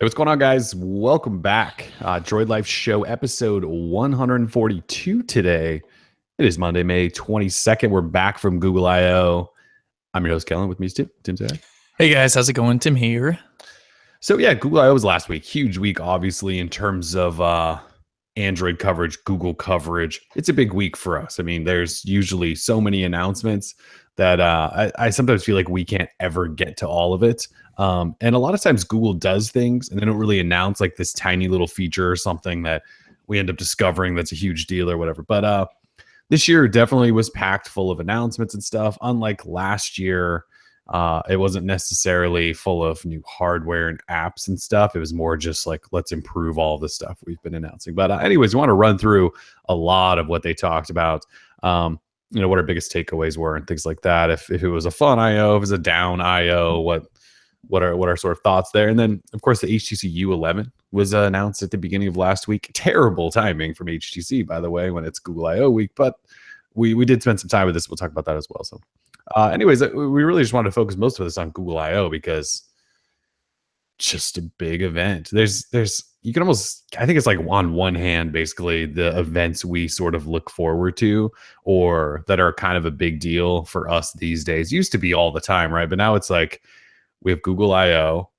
Hey, what's going on, guys? Welcome back. Droid Life Show episode 142 today. It is Monday, May 22nd. We're back from Google I/O. I'm your host, Kellen. With me is Tim. Tim, say hi. Hey guys, how's it going? Tim here. So, yeah, Google I/O was last week. Huge week, obviously, in terms of Android coverage, Google coverage. It's a big week for us. I mean, there's usually so many announcements that I sometimes feel like we can't ever get to all of it. And a lot of times Google does things and they don't really announce like this tiny little feature or something that we end up discovering that's a huge deal or whatever. But this year definitely was packed full of announcements and stuff. Unlike last year, it wasn't necessarily full of new hardware and apps and stuff. It was more just like, let's improve all the stuff we've been announcing. But anyways, we want to run through a lot of what they talked about. What our biggest takeaways were and things like that. If it was a fun I/O, if it was a down I/O, what are sort of thoughts there? And then, of course, the HTC U11 was announced at the beginning of last week. Terrible timing from HTC, by the way, when it's Google I/O week. But we did spend some time with this. We'll talk about that as well. So, anyways, we really just wanted to focus most of this on Google I/O because just a big event. There's you can almost, I think it's like on one hand, basically the events we sort of look forward to or that are kind of a big deal for us these days. Used to be all the time, right? But now it's like we have Google I/O.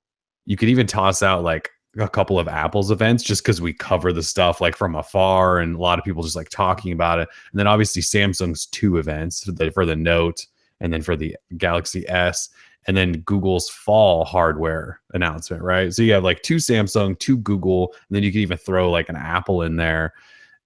You could even toss out like a couple of Apple's events just because we cover the stuff like from afar and a lot of people just like talking about it. And then obviously Samsung's two events for the Note and then for the Galaxy S, and then Google's fall hardware announcement, right? So you have like two Samsung, two Google, and then you can even throw like an Apple in there.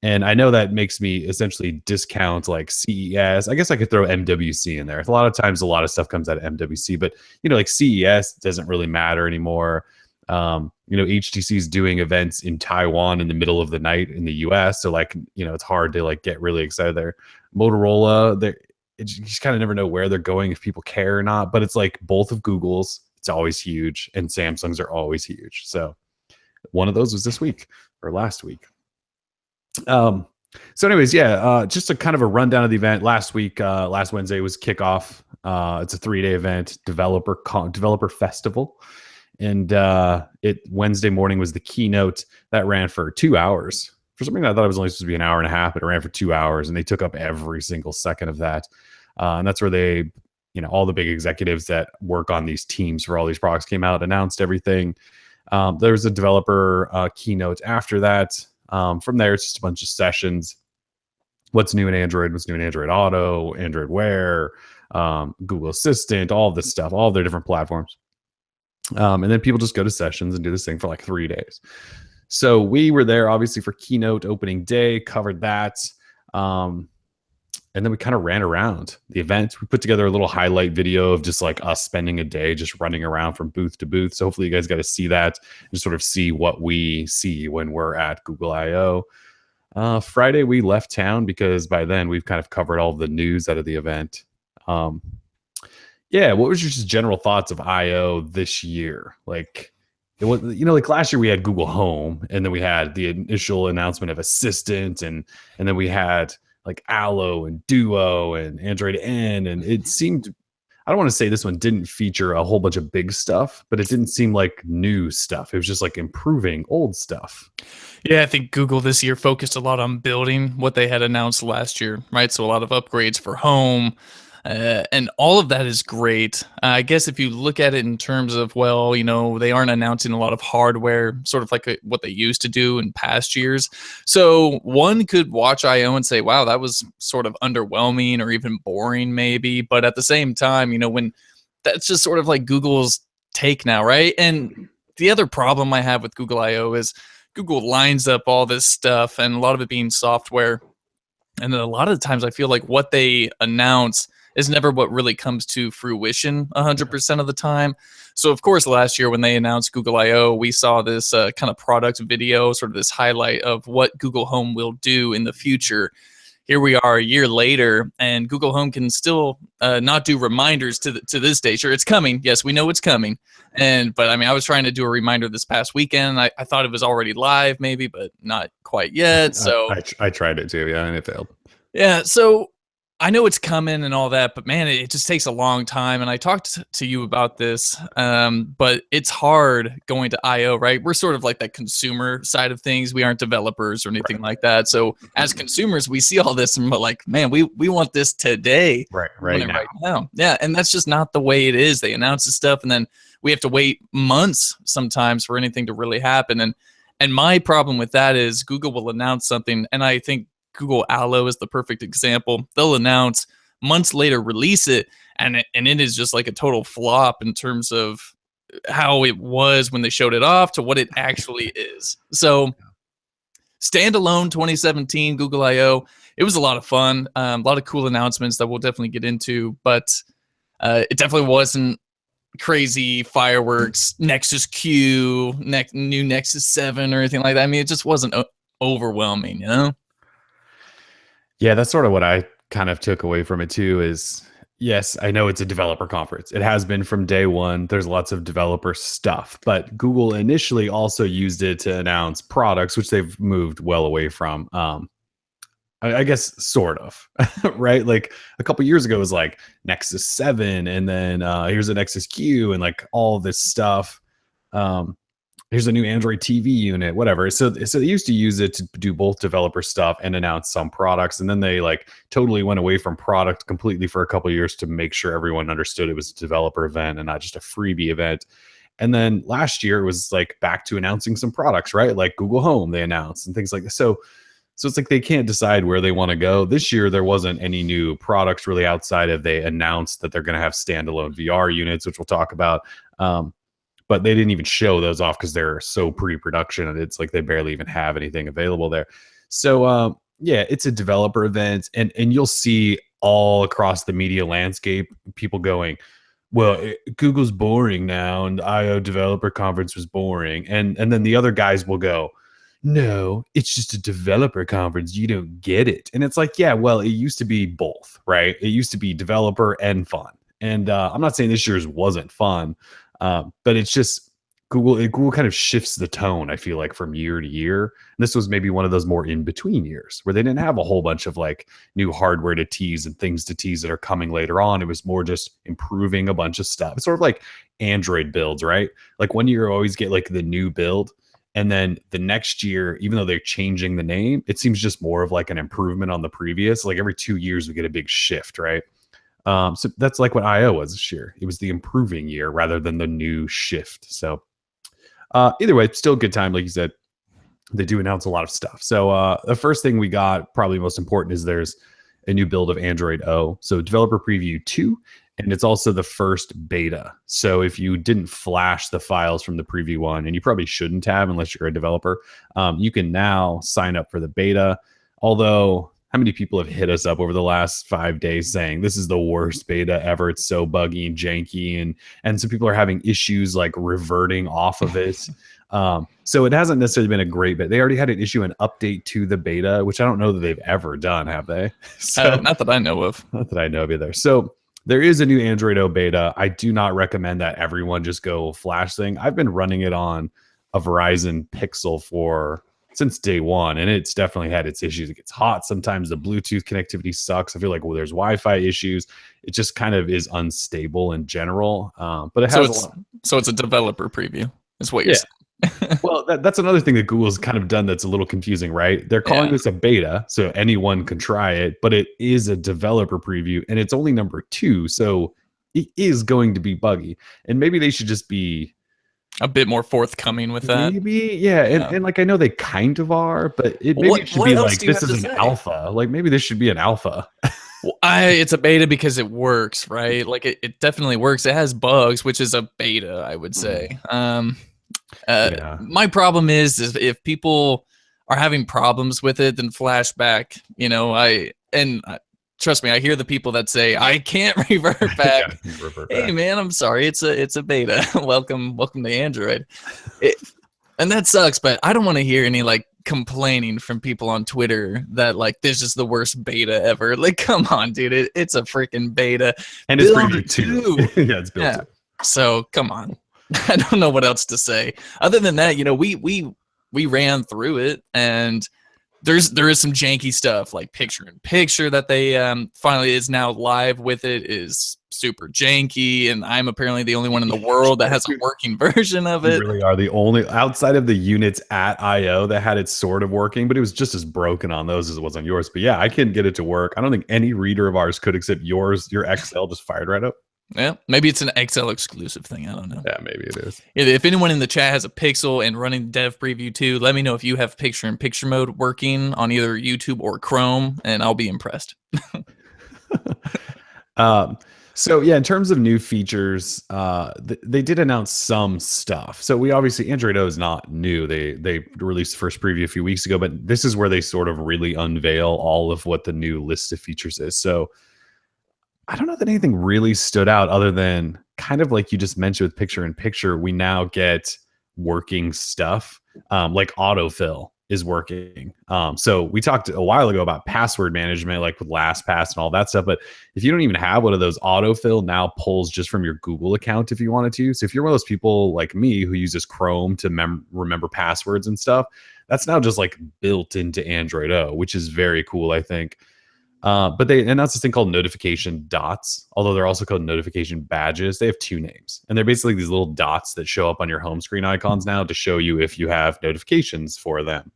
And I know that makes me essentially discount like CES. I guess I could throw MWC in there. A lot of times, a lot of stuff comes out of MWC, but like CES doesn't really matter anymore. HTC is doing events in Taiwan in the middle of the night in the US, so like it's hard to like get really excited there. Motorola, you just kind of never know where they're going, if people care or not. But it's like both of Google's, it's always huge, and Samsung's are always huge. So one of those was this week or last week. So anyways, just a kind of a rundown of the event. Last week, last Wednesday was kickoff. It's a 3-day event, developer festival. And Wednesday morning was the keynote that ran for 2 hours. For some reason, I thought it was only supposed to be an hour and a half, but it ran for 2 hours, and they took up every single second of that. And that's where they, all the big executives that work on these teams for all these products came out, announced everything. There was a developer keynote after that. From there, it's just a bunch of sessions. What's new in Android? What's new in Android Auto, Android Wear, Google Assistant, all of this stuff, all of their different platforms. And then people just go to sessions and do this thing for like 3 days. So we were there, obviously, for keynote opening day, covered that. And then we kind of ran around the event. We put together a little highlight video of just like us spending a day just running around from booth to booth. So hopefully you guys got to see that and sort of see what we see when we're at Google I/O. Friday, we left town because by then we've kind of covered all the news out of the event. What was your just general thoughts of I/O this year? Like, it was, like last year we had Google Home, and then we had the initial announcement of Assistant, and then we had like Allo and Duo and Android N, and it seemed, I don't want to say this one didn't feature a whole bunch of big stuff, but it didn't seem like new stuff. It was just like improving old stuff. Yeah, I think Google this year focused a lot on building what they had announced last year, right? So a lot of upgrades for home, and all of that is great. I guess if you look at it in terms of, they aren't announcing a lot of hardware, sort of like what they used to do in past years. So one could watch I/O and say, wow, that was sort of underwhelming or even boring maybe. But at the same time, when that's just sort of like Google's take now, right? And the other problem I have with Google I/O is Google lines up all this stuff, and a lot of it being software. And then a lot of the times I feel like what they announce is never what really comes to fruition 100% of the time. So of course, last year when they announced Google I/O, we saw this kind of product video, sort of this highlight of what Google Home will do in the future. Here we are a year later, and Google Home can still not do reminders to this day. Sure, it's coming. Yes, we know it's coming. But I was trying to do a reminder this past weekend. I thought it was already live, maybe, but not quite yet. So I tried it too, and it failed. Yeah, so I know it's coming and all that, but man, it just takes a long time. And I talked to you about this, but it's hard going to IO, right? We're sort of like that consumer side of things. We aren't developers or anything like that. So as consumers, we see all this and we're like, man, we want this today. Right, We want it now. right now. Yeah, and that's just not the way it is. They announce this stuff, and then we have to wait months sometimes for anything to really happen. And my problem with that is Google will announce something, and I think Google Allo is the perfect example. They'll announce, months later release it, and it is just like a total flop in terms of how it was when they showed it off to what it actually is. So standalone 2017 Google I/O, it was a lot of fun, a lot of cool announcements that we'll definitely get into, but it definitely wasn't crazy fireworks, Nexus Q, new Nexus 7 or anything like that. I mean, it just wasn't overwhelming, you know? Yeah, that's sort of what I kind of took away from it too is yes, I know it's a developer conference. It has been from day one. There's lots of developer stuff, but Google initially also used it to announce products, which they've moved well away from. I guess sort of, right? Like a couple years ago, it was like Nexus 7, and then here's a Nexus Q, and like all this stuff. Here's a new Android TV unit, whatever. So they used to use it to do both developer stuff and announce some products, and then they like totally went away from product completely for a couple of years to make sure everyone understood it was a developer event and not just a freebie event. And then last year it was like back to announcing some products, right? Like Google Home they announced and things like that. So it's like they can't decide where they want to go. This year, there wasn't any new products really outside of they announced that they're going to have standalone VR units, which we'll talk about. But they didn't even show those off because they're so pre-production. And it's like they barely even have anything available there. So, yeah, it's a developer event. And you'll see all across the media landscape people going, well, Google's boring now. And the I/O developer conference was boring. And then the other guys will go, no, it's just a developer conference. You don't get it. And it's like, yeah, well, it used to be both, right? It used to be developer and fun. And I'm not saying this year's wasn't fun, but it's just Google kind of shifts the tone, I feel like, from year to year. And this was maybe one of those more in between years where they didn't have a whole bunch of like new hardware to tease and things to tease that are coming later on. It was more just improving a bunch of stuff. It's sort of like Android builds, right? Like one year you always get like the new build. And then the next year, even though they're changing the name, it seems just more of like an improvement on the previous. Like every 2 years, we get a big shift, right? So that's like what I/O was this year. It was the improving year rather than the new shift. So either way, still a good time. Like you said, they do announce a lot of stuff. So the first thing we got, probably most important, is there's a new build of Android O. So developer preview 2. And it's also the first beta. So if you didn't flash the files from the preview 1, and you probably shouldn't have unless you're a developer, you can now sign up for the beta. Although, how many people have hit us up over the last 5 days saying this is the worst beta ever? It's so buggy and janky, and some people are having issues like reverting off of it. So it hasn't necessarily been a great beta. They already had an issue, an update to the beta, which I don't know that they've ever done, have they? So Not that I know of. Not that I know of either. So there is a new Android O beta. I do not recommend that everyone just go flash thing. I've been running it on a Verizon Pixel since day one, and it's definitely had its issues. It gets hot. Sometimes the Bluetooth connectivity sucks. I feel like there's Wi-Fi issues. It just kind of is unstable in general. But it has so it's a developer preview, is what you're saying. Well, that's another thing that Google's kind of done that's a little confusing, right? They're calling this a beta, so anyone can try it, but it is a developer preview, and it's only number 2, so it is going to be buggy. And maybe they should just be a bit more forthcoming with that. Maybe, yeah. And like I know they kind of are, but it should be like this is an alpha. Like maybe this should be an alpha. Well, it's a beta because it works, right? Like it definitely works. It has bugs, which is a beta, I would say. My problem is if people are having problems with it, then flashback. Trust me, I hear the people that say I can't revert back. Hey man, I'm sorry, it's a beta. welcome to Android. And that sucks, but I don't want to hear any like complaining from people on Twitter that like this is the worst beta ever. Like, come on, dude, it's a freaking beta, and it's preview 2. Yeah, it's built 2. So come on. I don't know what else to say other than that. We ran through it, and there is some janky stuff like picture in picture that they finally is now live with. It is super janky, and I'm apparently the only one in the world that has a working version of You it. really are the only outside of the units at IO that had it sort of working, but it was just as broken on those as it was on yours. But yeah, I can get it to work. I don't think any reader of ours could, except yours. Your XL just fired right up. Yeah, maybe it's an XL exclusive thing. I don't know. Yeah, maybe it is. If anyone in the chat has a Pixel and running dev preview too, let me know if you have picture in picture mode working on either YouTube or Chrome, and I'll be impressed. um, so yeah, in terms of new features, they did announce some stuff. So we obviously Android O is not new. They released the first preview a few weeks ago, but this is where they sort of really unveil all of what the new list of features is. So I don't know that anything really stood out other than kind of like you just mentioned with picture in picture, we now get working stuff like autofill is working. So we talked a while ago about password management, like with LastPass and all that stuff. But if you don't even have one of those, autofill now pulls just from your Google account if you wanted to. So if you're one of those people like me who uses Chrome to remember passwords and stuff, that's now just like built into Android O, which is very cool, I think. But they announced this thing called notification dots, although they're also called notification badges. They have two names, and they're basically these little dots that show up on your home screen icons now to show you if you have notifications for them.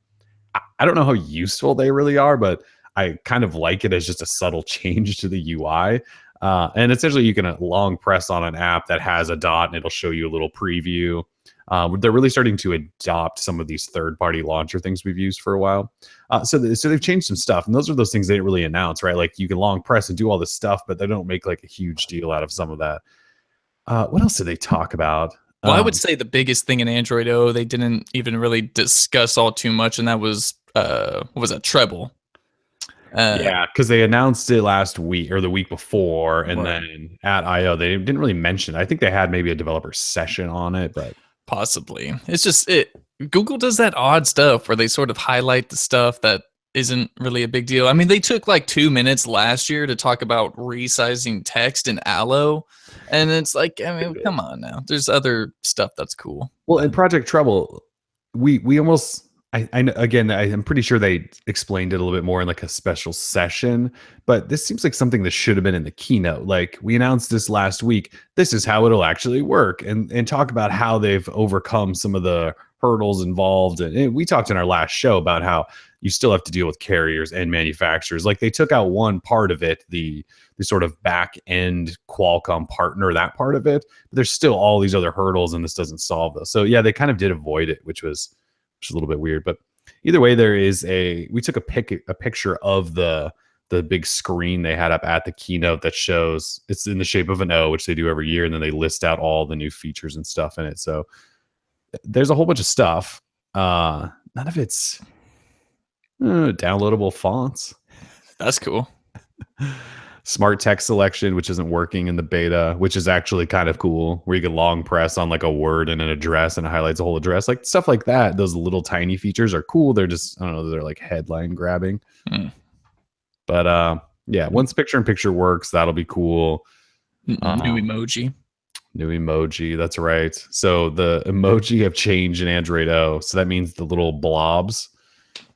I don't know how useful they really are, but I kind of like it as just a subtle change to the UI. And essentially, you can long press on an app that has a dot, and it'll show you a little preview. They're really starting to adopt some of these third-party launcher things we've used for a while. So they've changed some stuff, and those are those things they didn't really announce, right? Like you can long press and do all this stuff, but they don't make like a huge deal out of some of that. What else did they talk about? Well, I would say the biggest thing in Android O they didn't even really discuss all too much, and that was what was that, treble? Yeah, because they announced it last week or the week before, and Right. then at I/O they didn't really mention it. I think they had maybe a developer session on it, but Possibly. It's just Google does that odd stuff where they sort of highlight the stuff that isn't really a big deal. I mean, they took like 2 minutes last year to talk about resizing text in Allo, and it's like, I mean, come on now. There's other stuff that's cool. well, in Project Treble, we almost I know, again, I'm pretty sure they explained it a little bit more in like a special session, but this seems like something that should have been in the keynote. Like we announced this last week. This is how it'll actually work, and talk about how they've overcome some of the hurdles involved. And we talked in our last show about how you still have to deal with carriers and manufacturers. Like they took out one part of it, the sort of back end Qualcomm partner, that part of it. But there's still all these other hurdles, and this doesn't solve those. So yeah, they kind of did avoid it, which is a little bit weird. But either way, we took a picture of the big screen they had up at the keynote that shows it's in the shape of an O, which they do every year, and then they list out all the new features and stuff in it. So there's a whole bunch of stuff. None of it's downloadable fonts. That's cool. Smart text selection, which isn't working in the beta, which is actually kind of cool, where you can long press on like a word and an address and it highlights a whole address, like stuff like that. Those little tiny features are cool. They're just, I don't know, they're like headline grabbing. But yeah, once picture in picture works, that'll be cool. New emoji. New emoji, that's right. So the emoji have changed in Android O. So that means the little blobs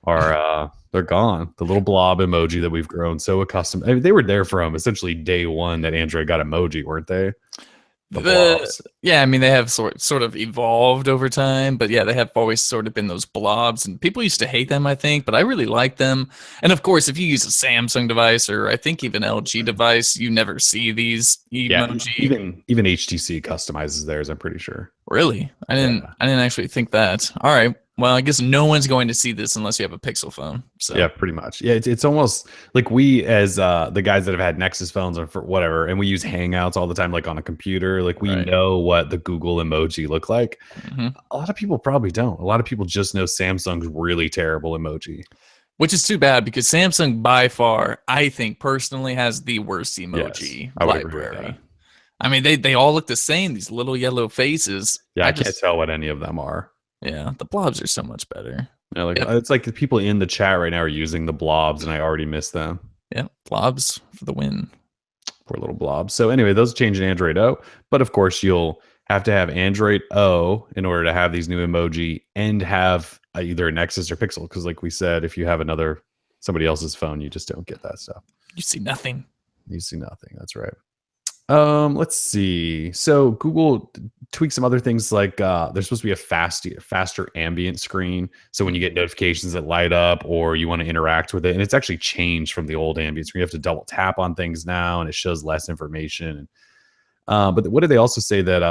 are they're gone. The little blob emoji that we've grown so accustomed. I mean, they were there from essentially day one that Android got emoji, weren't they? Yeah, I mean they have sort of evolved over time, but yeah, they have always sort of been those blobs, and people used to hate them, I think, but I really like them. And of course, if you use a Samsung device or I think even LG device, you never see these emoji. Yeah, even HTC customizes theirs, I'm pretty sure. Really? I didn't actually think that. All right. Well, I guess no one's going to see this unless you have a Pixel phone. So yeah, pretty much. Yeah, it's almost like we as the guys that have had Nexus phones or for whatever, and we use Hangouts all the time, like on a computer. Like we know what the Google emoji look like. A lot of people probably don't. A lot of people just know Samsung's really terrible emoji. Which is too bad because Samsung by far, I think personally, has the worst emoji library. I mean, they all look the same, these little yellow faces. Yeah, I can't tell what any of them are. Yeah, the blobs are so much better. Yeah, like it's like the people in the chat right now are using the blobs, and I already miss them. Yeah, blobs for the win. Poor little blobs. So anyway, those change in Android O, but of course you'll have to have Android O in order to have these new emoji and have either a Nexus or Pixel, because like we said, if you have somebody else's phone, you just don't get that stuff. You see nothing. You see nothing. That's right. Let's see. So Google tweaked some other things like there's supposed to be a faster ambient screen. So when you get notifications that light up or you want to interact with it, and it's actually changed from the old ambient screen. You have to double tap on things now, and it shows less information. But what did they also say that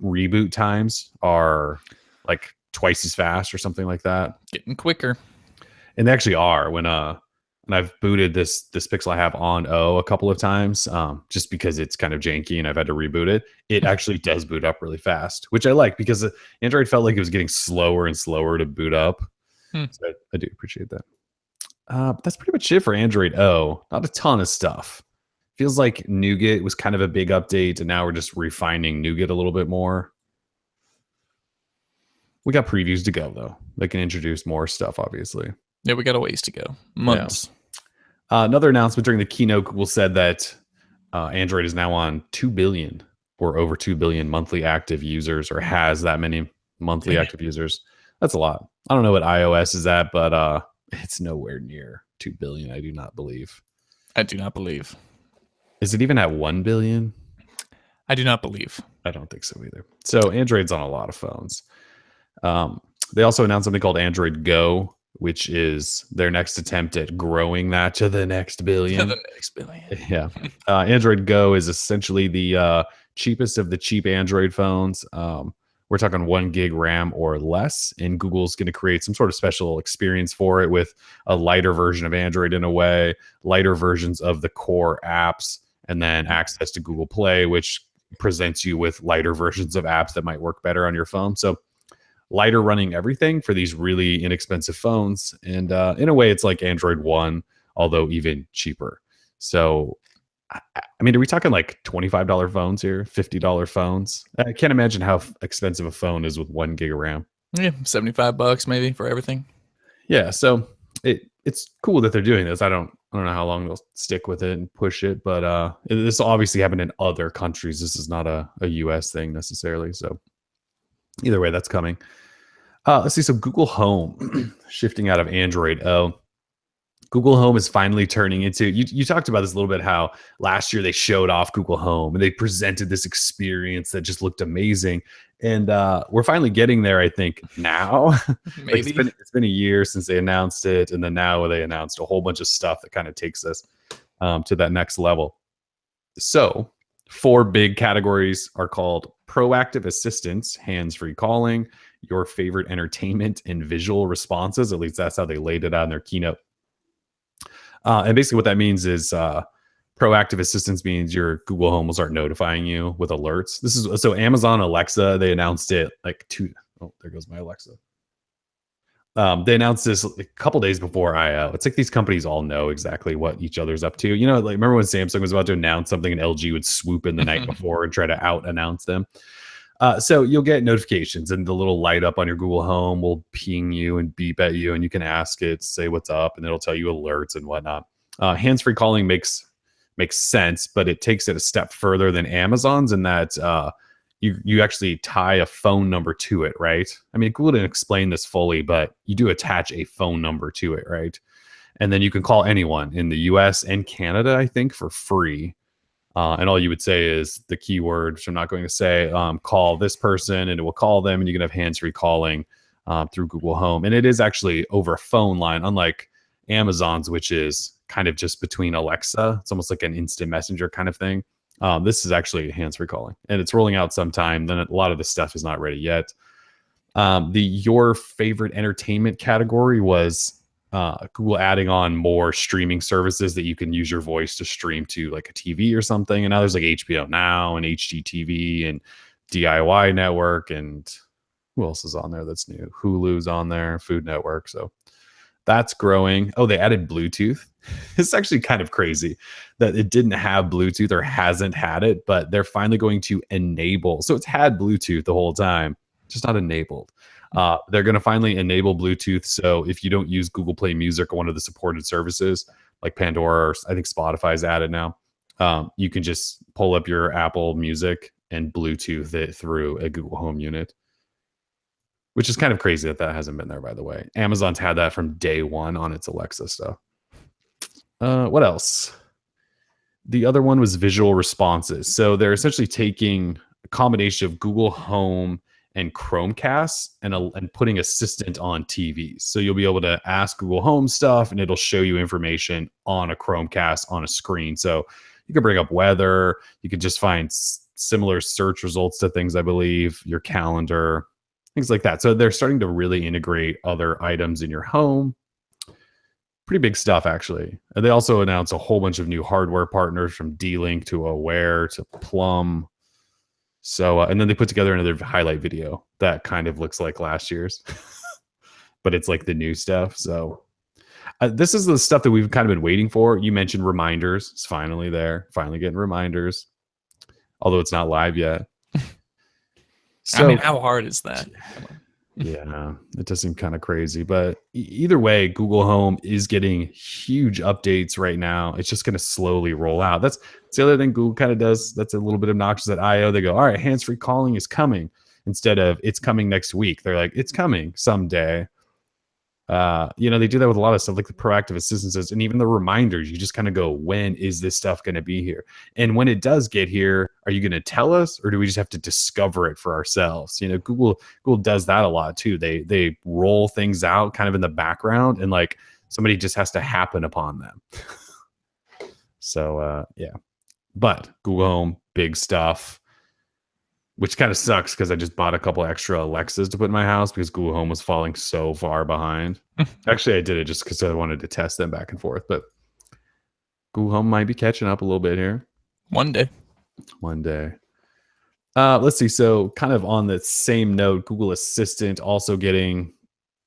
reboot times are like twice as fast or something like that? Getting quicker. And they actually are when I've booted this Pixel I have on O a couple of times, just because it's kind of janky and I've had to reboot it. It actually does boot up really fast, which I like because Android felt like it was getting slower and slower to boot up. So I do appreciate that. But that's pretty much it for Android O. Not a ton of stuff. Feels like Nougat was kind of a big update, and now we're just refining Nougat a little bit more. We got previews to go, though. They can introduce more stuff, obviously. Yeah, we got a ways to go. Months. Yeah. Another announcement during the keynote, Google said that Android is now on 2 billion or over 2 billion monthly active users, or has that many monthly active users. That's a lot. I don't know what iOS is at, but it's nowhere near 2 billion, I do not believe. I do not believe. Is it even at 1 billion? I do not believe. I don't think so either. So Android's on a lot of phones. They also announced something called Android Go, which is their next attempt at growing that to the next billion. The next billion. Yeah. Android Go is essentially the cheapest of the cheap Android phones. We're talking 1 gig RAM or less, and Google's going to create some sort of special experience for it with a lighter version of Android in a way, lighter versions of the core apps, and then access to Google Play, which presents you with lighter versions of apps that might work better on your phone. So lighter running everything for these really inexpensive phones. And in a way, it's like Android One, although even cheaper. So, I mean, are we talking like $25 phones here, $50 phones? I can't imagine how expensive a phone is with 1 gig of RAM. Yeah, $75 maybe for everything. Yeah, so it's cool that they're doing this. I don't know how long they'll stick with it and push it, but this obviously happened in other countries. This is not a US thing necessarily. So either way, that's coming. Let's see. So Google Home shifting out of Android O. Google Home is finally turning into, you talked about this a little bit, how last year they showed off Google Home and they presented this experience that just looked amazing. And we're finally getting there, I think, now. Maybe. It's been a year since they announced it. And then now they announced a whole bunch of stuff that kind of takes us to that next level. So 4 big categories are called proactive assistance, hands-free calling, your favorite entertainment, and visual responses. At least that's how they laid it out in their keynote. And basically what that means is proactive assistance means your Google Home will start notifying you with alerts. This is so Amazon Alexa, they announced it like there goes my Alexa. They announced this a couple days before I.O. It's like these companies all know exactly what each other's up to. You know, like remember when Samsung was about to announce something and LG would swoop in the night before and try to out-announce them? So you'll get notifications and the little light up on your Google Home will ping you and beep at you, and you can ask it, say what's up, and it'll tell you alerts and whatnot. Hands-free calling makes sense, but it takes it a step further than Amazon's in that you actually tie a phone number to it, right? I mean, Google didn't explain this fully, but you do attach a phone number to it, right? And then you can call anyone in the US and Canada, I think, for free. And all you would say is the keyword, which I'm not going to say, call this person, and it will call them, and you can have hands-free calling through Google Home. And it is actually over a phone line, unlike Amazon's, which is kind of just between Alexa. It's almost like an instant messenger kind of thing. This is actually hands-free calling, and it's rolling out sometime. Then a lot of the stuff is not ready yet. Your favorite entertainment category was Google adding on more streaming services that you can use your voice to stream to, like a TV or something. And now there's like HBO Now and HGTV and DIY Network, and who else is on there that's new? Hulu's on there, Food Network. So that's growing. Oh, they added Bluetooth. It's actually kind of crazy that it didn't have Bluetooth or hasn't had it, but they're finally going to enable. So it's had Bluetooth the whole time, just not enabled. They're going to finally enable Bluetooth. So if you don't use Google Play Music or one of the supported services like Pandora, or I think Spotify's added now, you can just pull up your Apple Music and Bluetooth it through a Google Home unit. which is kind of crazy that hasn't been there, by the way. Amazon's had that from day one on its Alexa stuff. What else? The other one was visual responses. So they're essentially taking a combination of Google Home and Chromecast and putting Assistant on TVs. So you'll be able to ask Google Home stuff and it'll show you information on a Chromecast on a screen. So you can bring up weather. You can just find similar search results to things, I believe, your calendar, things like that. So they're starting to really integrate other items in your home. Pretty big stuff, actually. And they also announced a whole bunch of new hardware partners, from D-Link to Aware to Plum. So, and then they put together another highlight video that kind of looks like last year's, but it's like the new stuff. So this is the stuff that we've kind of been waiting for. You mentioned reminders. It's finally there. Finally getting reminders, although it's not live yet. So, I mean, how hard is that? Yeah, it does seem kind of crazy, but either way, Google Home is getting huge updates right now. It's just going to slowly roll out. That's the other thing Google kind of does. That's a little bit obnoxious at I/O. They go, all right, hands-free calling is coming, instead of it's coming next week. They're like, it's coming someday. They do that with a lot of stuff, like the proactive assistances and even the reminders. You just kind of go, when is this stuff going to be here? And when it does get here, are you going to tell us, or do we just have to discover it for ourselves? Google does that a lot too. They roll things out kind of in the background, and like somebody just has to happen upon them. So yeah, but Google Home, big stuff. Which kind of sucks because I just bought a couple extra Alexas to put in my house because Google Home was falling so far behind. Actually, I did it just because I wanted to test them back and forth. But Google Home might be catching up a little bit here. One day. Let's see. So kind of on the same note, Google Assistant also getting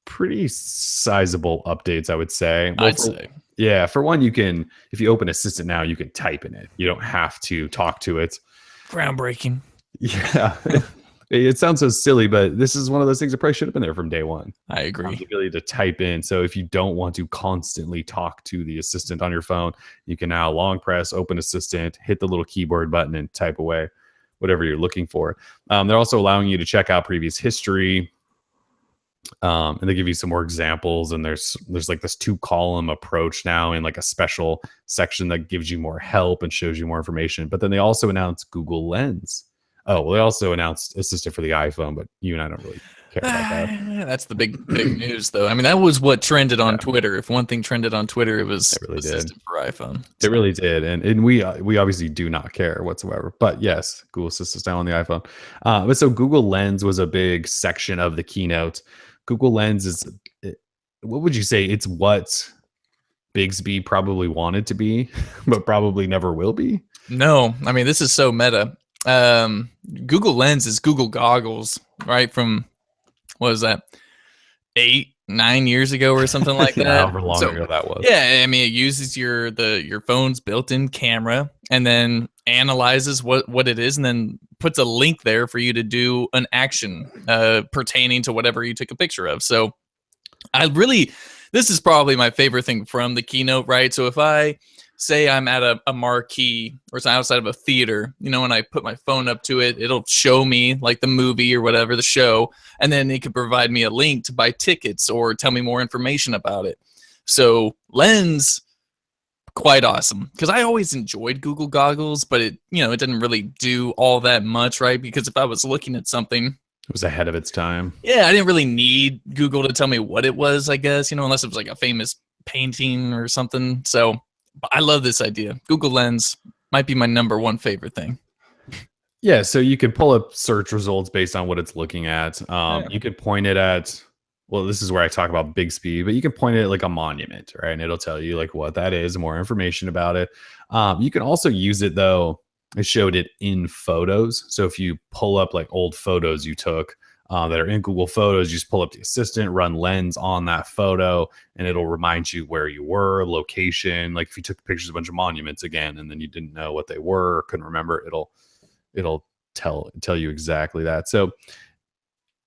pretty sizable updates, I would say. I'd say. Yeah. For one, you can, if you open Assistant now, you can type in it. You don't have to talk to it. Groundbreaking. Yeah, it sounds so silly, but this is one of those things that probably should have been there from day one. I agree. The ability to type in. So if you don't want to constantly talk to the assistant on your phone, you can now long press, open Assistant, hit the little keyboard button, and type away whatever you're looking for. They're also allowing you to check out previous history. And they give you some more examples. And there's like this 2-column approach now in like a special section that gives you more help and shows you more information. But then they also announced Google Lens. Oh, well, they also announced Assistant for the iPhone, but you and I don't really care about that. That's the big news, though. I mean, that was what trended on Twitter. If one thing trended on Twitter, it was Assistant for iPhone. It really did, and we obviously do not care whatsoever. But yes, Google Assistant's now on the iPhone. But so Google Lens was a big section of the keynote. Google Lens is, what would you say? It's what Bixby probably wanted to be, but probably never will be. No, I mean, this is so meta. Google Lens is Google goggles, right? From what was that, 8-9 years ago or something like that? However long ago that was. Yeah, I mean, it uses your phone's built-in camera and then analyzes what it is, and then puts a link there for you to do an action pertaining to whatever you took a picture of. So this is probably my favorite thing from the keynote, right? So if I say I'm at a marquee or it's outside of a theater, when I put my phone up to it, it'll show me like the movie or whatever, the show, and then it could provide me a link to buy tickets or tell me more information about it. So Lens, quite awesome, because I always enjoyed Google goggles, but it didn't really do all that much, right? Because if I was looking at something, it was ahead of its time. Yeah, I didn't really need Google to tell me what it was, I guess, unless it was like a famous painting or something. So I love this idea. Google Lens might be my number one favorite thing. Yeah, so you can pull up search results based on what it's looking at. You can point it at, well, this is where I talk about Bixby, but you can point it at like a monument, right? And it'll tell you like what that is, more information about it. You can also use it, though. I showed it in photos. So if you pull up like old photos you took that are in Google Photos, you just pull up the Assistant, run Lens on that photo, and it'll remind you where you were, location. Like if you took pictures of a bunch of monuments again, and then you didn't know what they were, or couldn't remember, it'll tell you exactly that. So,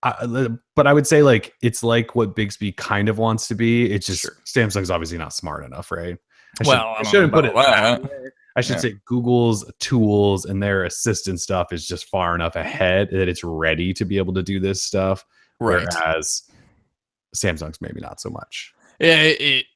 but I would say like it's like what Bixby kind of wants to be. It's just Samsung's obviously not smart enough, right? I shouldn't put it that way. I should say Google's tools and their assistant stuff is just far enough ahead that it's ready to be able to do this stuff. Right. whereas Samsung's maybe not so much. Yeah, it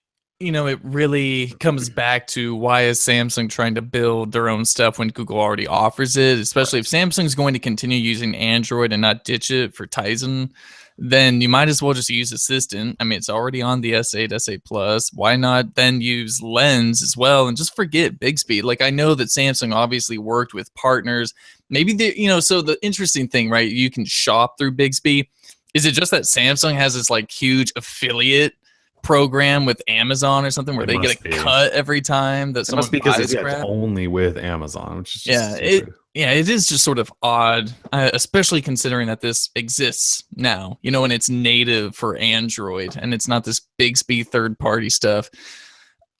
really comes back to why is Samsung trying to build their own stuff when Google already offers it, especially if Samsung's going to continue using Android and not ditch it for Tizen, then you might as well just use Assistant. I mean, it's already on the S8, S8 Plus. Why not then use Lens as well and just forget Bixby? Like, I know that Samsung obviously worked with partners. Maybe so the interesting thing, right? You can shop through Bixby. Is it just that Samsung has this like huge affiliate program with Amazon or something where It they get must a be. cut every time that It someone must be because buys it's crap? only with Amazon, which is just Yeah, stupid. it is just sort of odd, especially considering that this exists now, and it's native for Android and it's not this Bixby third party stuff.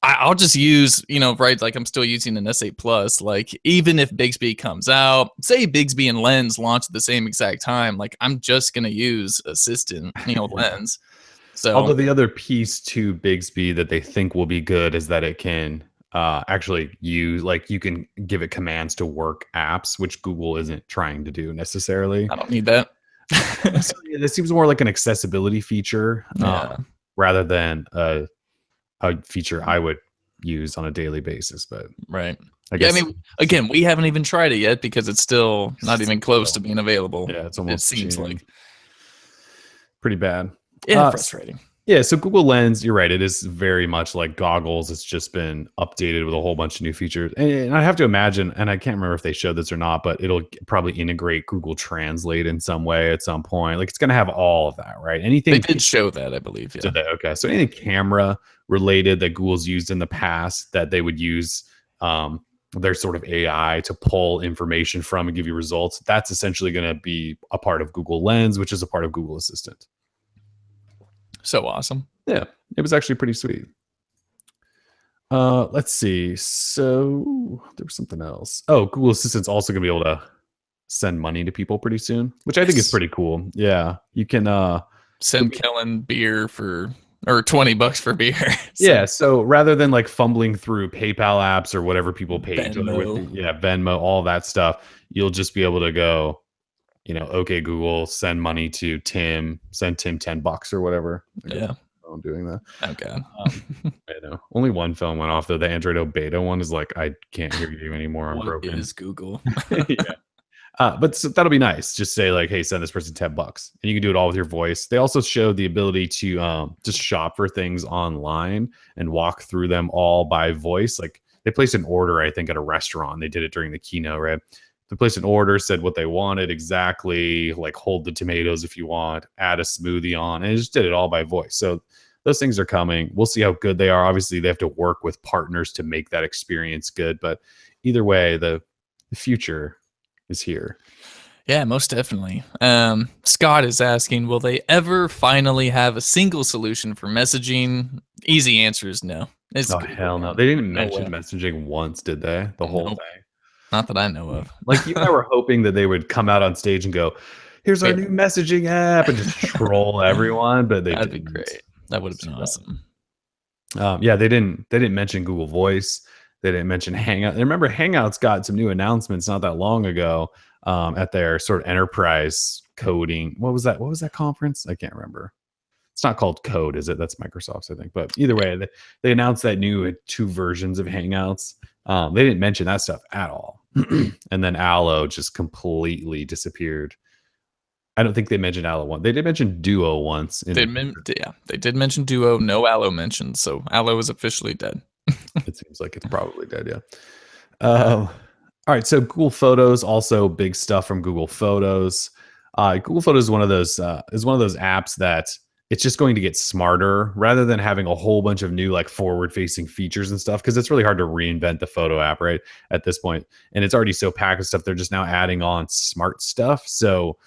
I'll just use, right, like I'm still using an S8 Plus. Like, even if Bixby comes out, say Bixby and Lens launch at the same exact time, like I'm just gonna use Assistant, Yeah. Lens. So Although the other piece to Bixby that they think will be good is that it can actually use, like, you can give it commands to work apps, which Google isn't trying to do necessarily. I don't need that. So, yeah, this seems more like an accessibility feature Yeah, rather than a feature I would use on a daily basis. But right. I Yeah, I guess, mean, again, we haven't even tried it yet because it's still not even close to being available. yeah, it's It almost seems June. like. Pretty bad. Yeah, Uh, frustrating. Yeah, so Google Lens, you're right. It is very much like goggles. It's just been updated with a whole bunch of new features. And I have to imagine, and I can't remember if they showed this or not, but it'll probably integrate Google Translate in some way at some point. Like, it's going to have all of that, right? They Anything did show that, I believe. Yeah. did that. Okay. So anything camera related that Google's used in the past that they would use their sort of AI to pull information from and give you results, that's essentially going to be a part of Google Lens, which is a part of Google Assistant. So awesome. Yeah, it was actually pretty sweet. Let's see. So there was something else. Oh, Google Assistant's also gonna be able to send money to people pretty soon, which I think is Yes. pretty cool. Yeah, you can. Send Kellen beer or $20 for beer. Yeah, so rather than like fumbling through PayPal apps or whatever people pay each other with, Venmo. Venmo, all that stuff, you'll just be able to go, okay, Google, send money to Tim, send Tim $10 or whatever. Yeah. I'm doing that. Oh god. I know. Only one phone went off though. The Android O beta one is like, I can't hear you anymore. I'm What broken. is Google? Yeah. But so that'll be nice. Just say like, hey, send this person $10, and you can do it all with your voice. They also showed the ability to just shop for things online and walk through them all by voice. Like, they placed an order, I think, at a restaurant. They did it during the keynote, right? They placed an order, said what they wanted exactly, like hold the tomatoes if you want, add a smoothie on, and it just did it all by voice. So those things are coming. We'll see how good they are. Obviously, they have to work with partners to make that experience good. But either way, the future is here. Yeah, most definitely. Scott is asking, will they ever finally have a single solution for messaging? Easy answer is no. It's Oh, Google, hell no. man. They didn't No mention way. messaging once, did they? The whole Nope. thing. Not that I know of. Like, you and I were hoping that they would come out on stage and go, here's our Yeah. new messaging app, and just troll everyone, but they That'd didn't. be great. That would have been Too bad. awesome. Yeah, they didn't mention Google Voice. They didn't mention Hangout. And remember, Hangouts got some new announcements not that long ago at their sort of enterprise coding. What was that? What was that conference? I can't remember. It's not called Code, is it? That's Microsoft's, I think. But either way, they announced that new 2 versions of Hangouts. They didn't mention that stuff at all. And then Allo just completely disappeared. I don't think they mentioned Allo once. They did mention Duo once. They did mention Duo, no Allo mentioned, so Allo is officially dead. It seems like it's probably dead, yeah. All right, so Google Photos, also big stuff from Google Photos. Google Photos is one of those apps that it's just going to get smarter rather than having a whole bunch of new like forward-facing features and stuff, because it's really hard to reinvent the photo app right at this point, and it's already so packed with stuff. They're just now adding on smart stuff. So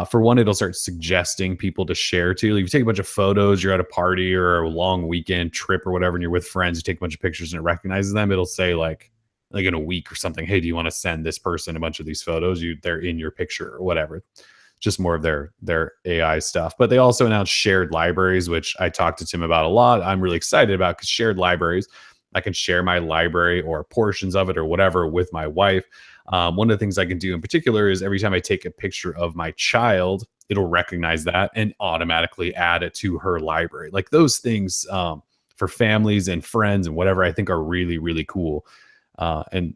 for one, it'll start suggesting people to share to. Like, if you take a bunch of photos, you're at a party or a long weekend trip or whatever, and you're with friends, you take a bunch of pictures and it recognizes them. It'll say like in a week or something, hey, do you want to send this person a bunch of these photos? They're in your picture or whatever. Just more of their AI stuff. But they also announced shared libraries, which I talked to Tim about a lot. I'm really excited about, because shared libraries, I can share my library or portions of it or whatever with my wife. One of the things I can do in particular is every time I take a picture of my child, it'll recognize that and automatically add it to her library. Like those things for families and friends and whatever, I think are really, really cool. And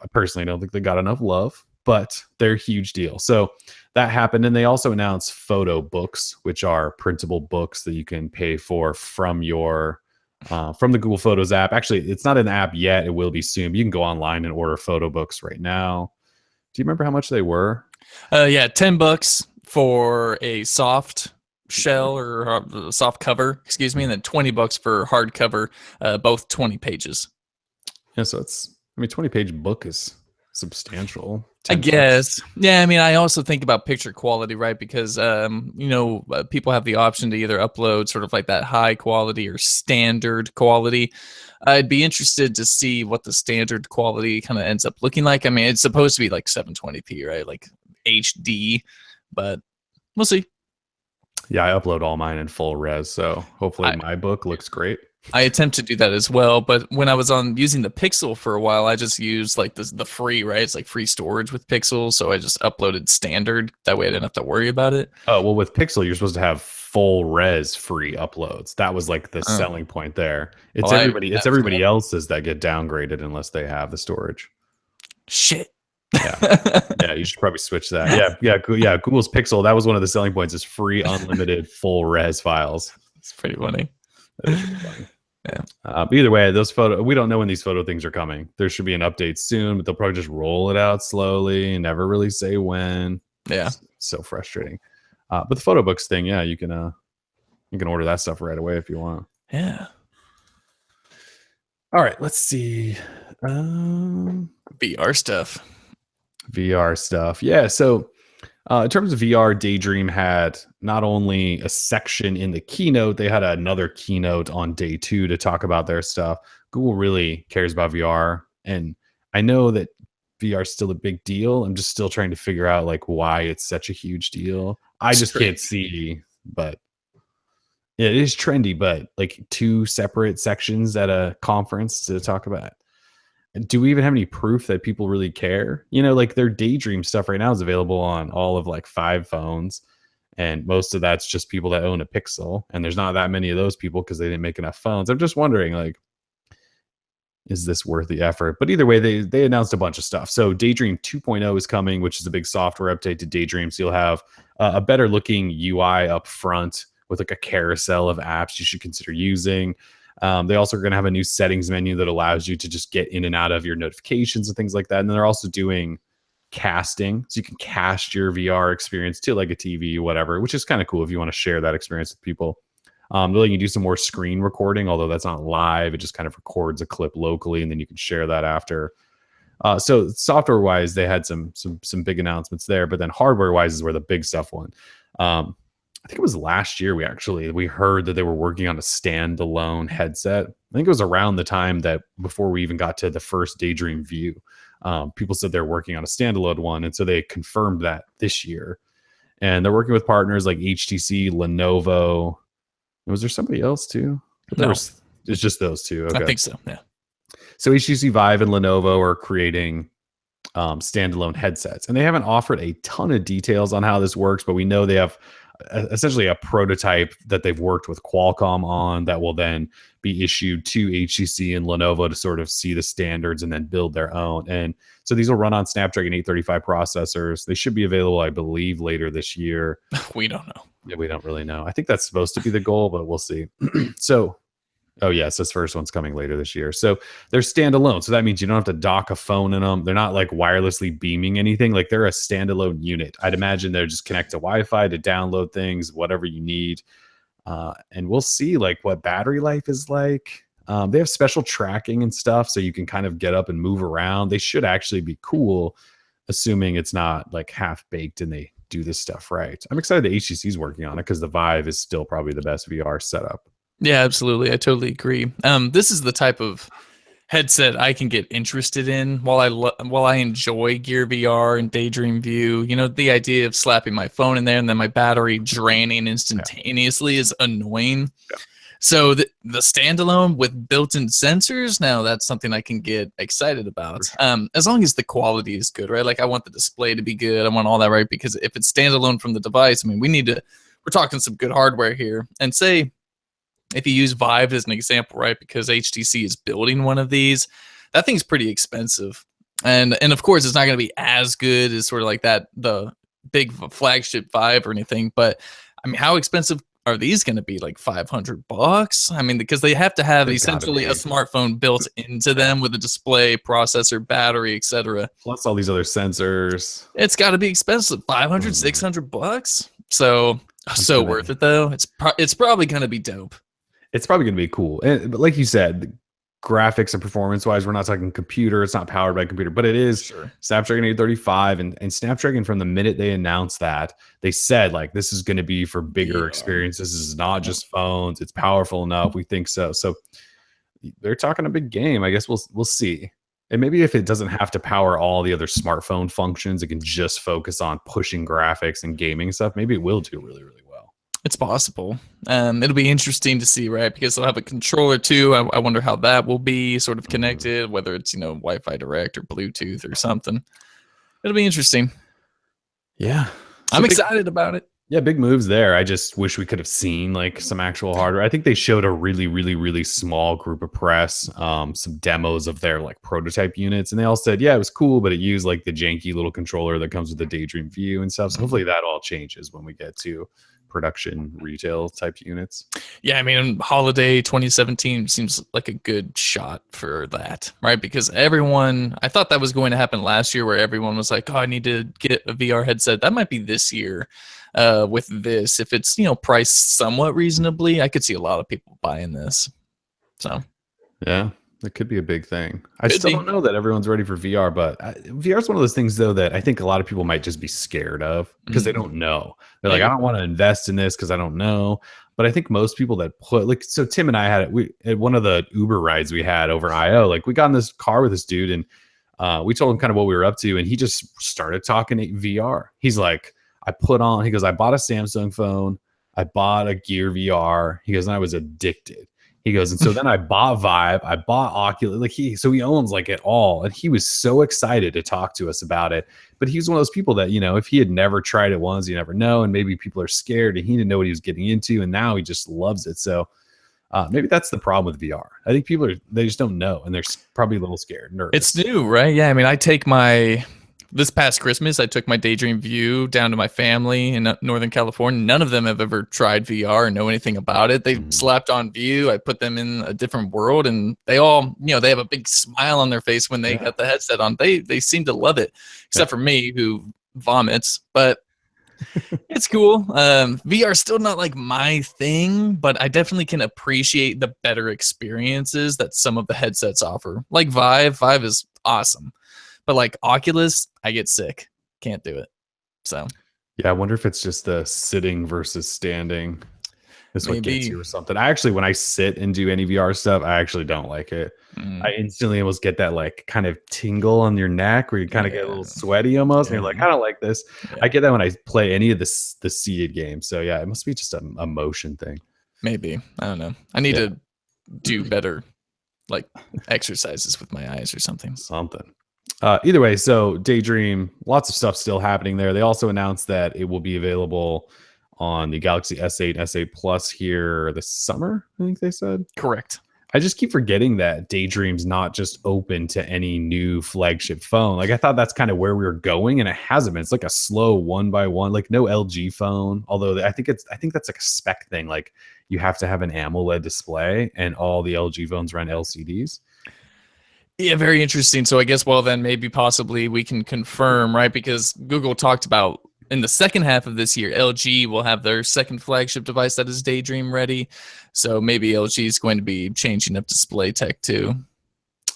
I personally don't think they got enough love, but they're a huge deal. So that happened. And they also announced photo books, which are printable books that you can pay for from your from the Google Photos app. Actually, it's not an app yet. It will be soon. But you can go online and order photo books right now. Do you remember how much they were? Yeah, $10 for a soft shell or soft cover, excuse me, and then $20 for hardcover, both 20 pages. Yeah, so it's, I mean, 20-page book is substantial. I 10 guess. bucks. Yeah, I mean, I also think about picture quality, right? Because, people have the option to either upload sort of like that high quality or standard quality. I'd be interested to see what the standard quality kind of ends up looking like. I memean, it's supposed to be like 720p, right? Like HD, but we'll see. Yeah, I upload all mine in full res, so hopefully my book looks great. I attempt to do that as well, but when I was on using the Pixel for a while, I just used like the free, right? It's like free storage with Pixel, so I just uploaded standard. That way I didn't have to worry about it. Oh, well, with Pixel, you're supposed to have full res free uploads. That was like the selling point there. It's Well, everybody else's that get downgraded unless they have the storage. Shit. Yeah, you should probably switch that. Yeah. Google's Pixel, that was one of the selling points, is free unlimited full res files. It's pretty funny. That is really funny. Yeah. But either way, we don't know when these photo things are coming. There should be an update soon, but they'll probably just roll it out slowly and never really say when. Yeah. It's so frustrating. But the photo books thing, yeah, you can order that stuff right away if you want. Yeah. All right, let's see. VR stuff. Yeah. So in terms of VR, Daydream had not only a section in the keynote, they had another keynote on day 2 to talk about their stuff. Google really cares about VR. And I know that VR is still a big deal. I'm just still trying to figure out like why it's such a huge deal. I just can't see, but it is trendy, but like 2 separate sections at a conference to talk about it. Do we even have any proof that people really care? Like their Daydream stuff right now is available on all of like 5 phones. And most of that's just people that own a Pixel. And there's not that many of those people because they didn't make enough phones. I'm just wondering, like, is this worth the effort? But either way, they announced a bunch of stuff. So Daydream 2.0 is coming, which is a big software update to Daydream. So you'll have a better looking UI up front with like a carousel of apps you should consider using. They also are going to have a new settings menu that allows you to just get in and out of your notifications and things like that. And then they're also doing casting, so you can cast your VR experience to like a TV or whatever, which is kind of cool if you want to share that experience with people. They're letting you do some more screen recording, although that's not live. It just kind of records a clip locally, and then you can share that after. So software-wise, they had some big announcements there, but then hardware-wise is where the big stuff went. I think it was last year we heard that they were working on a standalone headset. I think it was around the time that before we even got to the first Daydream View. People said they're working on a standalone one, and so they confirmed that this year. And they're working with partners like HTC, Lenovo. Was there somebody else too? No. It's just those two. Okay. I think so, yeah. So HTC Vive and Lenovo are creating standalone headsets, and they haven't offered a ton of details on how this works, but we know they have essentially a prototype that they've worked with Qualcomm on that will then be issued to HTC and Lenovo to sort of see the standards and then build their own. And so these will run on Snapdragon 835 processors. They should be available, I believe, later this year. We don't know. Yeah, we don't really know. I think that's supposed to be the goal, but we'll see. So, oh yes, this first one's coming later this year. So they're standalone. So that means you don't have to dock a phone in them. They're not like wirelessly beaming anything. Like they're a standalone unit. I'd imagine they're just connect to Wi-Fi to download things, whatever you need. And we'll see like what battery life is like. They have special tracking and stuff, so you can kind of get up and move around. They should actually be cool, assuming it's not like half baked and they do this stuff right. I'm excited that HTC is working on it because the Vive is still probably the best VR setup. Yeah, absolutely. I totally agree. This is the type of headset I can get interested in while I enjoy Gear VR and Daydream View. The idea of slapping my phone in there and then my battery draining instantaneously is annoying. Yeah. So the standalone with built-in sensors, now that's something I can get excited about. As long as the quality is good, right? Like I want the display to be good. I want all that, right? Because if it's standalone from the device, I mean, we're talking some good hardware here. And say if you use Vive as an example, right? Because HTC is building one of these, that thing's pretty expensive. And of course it's not going to be as good as sort of like the big flagship Vive or anything, but I mean, how expensive are these going to be? Like $500? I mean, because they have to have They've gotta essentially a be. smartphone built into them with a display, processor, battery, etc. Plus all these other sensors. It's got to be expensive. 500, Mhm. $600. So It's so gonna worth it though. It's probably going to be dope. it's probably gonna be cool. But like you said, the graphics and performance wise, we're not talking computer. It's not powered by computer, but it is Sure. Snapdragon 835 and Snapdragon from the minute they announced that, they said like this is going to be for bigger VR. experiences. This is not Yeah. just phones. It's powerful enough. We think so. So they're talking a big game. I guess we'll see. And maybe if it doesn't have to power all the other smartphone functions, it can just focus on pushing graphics and gaming stuff. Maybe it will do really, really well. It's possible. It'll be interesting to see, right? Because they'll have a controller too. I wonder how that will be sort of Mhm. connected, whether it's Wi-Fi direct or Bluetooth or something. It'll be interesting. Yeah. So I'm big, excited about it. yeah, big moves there. I just wish we could have seen like some actual hardware. I think they showed a really, really, really small group of press, some demos of their like prototype units, and they all said, yeah, it was cool, but it used like the janky little controller that comes with the Daydream View and stuff. So hopefully that all changes when we get to production retail type units. Yeah, I mean, holiday 2017 seems like a good shot for that, right? Because I thought that was going to happen last year where everyone was like, oh, I need to get a VR headset. That might be this year with this. If it's, priced somewhat reasonably, I could see a lot of people buying this. So, Yeah, that could be a big thing. I could still be. don't know that everyone's ready for VR, but VR is one of those things, though, that I think a lot of people might just be scared of because they Mm, don't know. They're like, I maybe. don't want to invest in this because I don't know. But I think most people that put like, so Tim and I had it. We at one of the Uber rides we had over IO. Like, we got in this car with this dude, and we told him kind of what we were up to, and he just started talking VR. He's like, he goes, I bought a Samsung phone, I bought a Gear VR. He goes, and I was addicted. He goes, and so then I bought Vive, I bought Oculus. Like so he owns like it all. And he was so excited to talk to us about it. But he's one of those people that, if he had never tried it once, you never know. And maybe people are scared and he didn't know what he was getting into. And now he just loves it. So maybe that's the problem with VR. I think they just don't know. And they're probably a little scared, nervous. It's new, right? Yeah, I mean, this past Christmas, I took my Daydream View down to my family in Northern California. None of them have ever tried VR or know anything about it. They slapped on View. I put them in a different world, and they all, they have a big smile on their face when they got the headset on. They seem to love it, except for me, who vomits. But it's cool. VR is still not like my thing, but I definitely can appreciate the better experiences that some of the headsets offer. Like Vive. Vive is awesome. But like Oculus, I get sick. Can't do it. So Yeah, I wonder if it's just the sitting versus standing. That's what gets maybe. you or something. I actually, when I sit and do any VR stuff, I actually don't like it. I instantly almost get that like kind of tingle on your neck where you kind of get a little sweaty almost. And you're like, I don't like this. I get that when I play any of the seated games. So yeah, it must be just a motion thing. Maybe. I don't know. I need to do better like exercises with my eyes or something. Either way, so Daydream, lots of stuff still happening there. They also announced that it will be available on the Galaxy S8, S8 Plus here this summer, I think they said. Correct. I just keep forgetting that Daydream's not just open to any new flagship phone. Like I thought that's kind of where we were going, and it hasn't been. It's like a slow one by one, like no LG phone. Although I think that's like a spec thing. Like you have to have an AMOLED display, and all the LG phones run LCDs. Yeah, very interesting. So I guess, well, then maybe possibly we can confirm, right? Because Google talked about in the second half of this year, LG will have their second flagship device that is Daydream ready. So maybe LG is going to be changing up display tech too.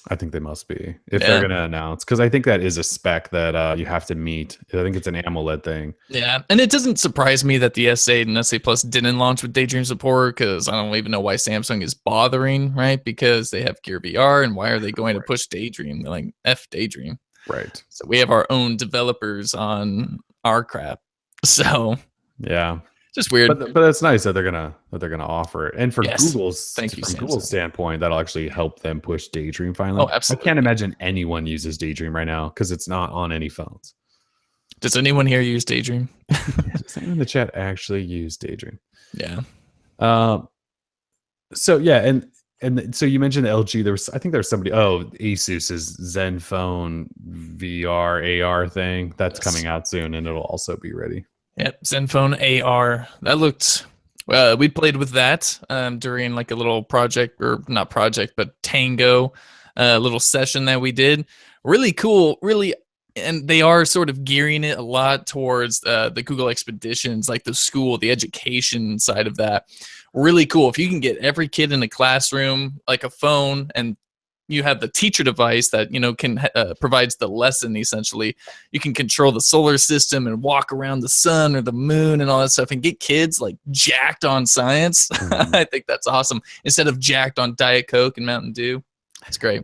I think they must be if they're going to announce, because I think that is a spec that you have to meet. I think it's an AMOLED thing. Yeah, and it doesn't surprise me that the S8 and S8 Plus didn't launch with Daydream support, because I don't even know why Samsung is bothering, right? Because they have Gear VR, and why are they going to push Daydream? They're like, F Daydream. Right. So we have our own developers on our crap. So yeah. Just weird. But that's nice that they're gonna offer it. And for Yes. Thank you, from Google's Samsung. standpoint, that'll actually help them push Daydream finally. Oh, I can't absolutely. imagine anyone uses Daydream right now because it's not on any phones. Does anyone here use Daydream? Does anyone in the chat actually use Daydream? Yeah. Um, so yeah, and so you mentioned the LG. I think there was somebody. Oh, Asus's Zenfone VR AR thing that's Yes. coming out soon, and it'll also be ready. Yep. Zenfone AR. That looked. We played with that during like a little project, or not project, but Tango, little session that we did. Really cool. Really. And they are sort of gearing it a lot towards the Google Expeditions, like the school, the education side of that. Really cool. If you can get every kid in a classroom, like a phone, and you have the teacher device that can provides the lesson. Essentially, you can control the solar system and walk around the sun or the moon and all that stuff, and get kids like jacked on science. Mhm. I think that's awesome. Instead of jacked on Diet Coke and Mountain Dew, it's great.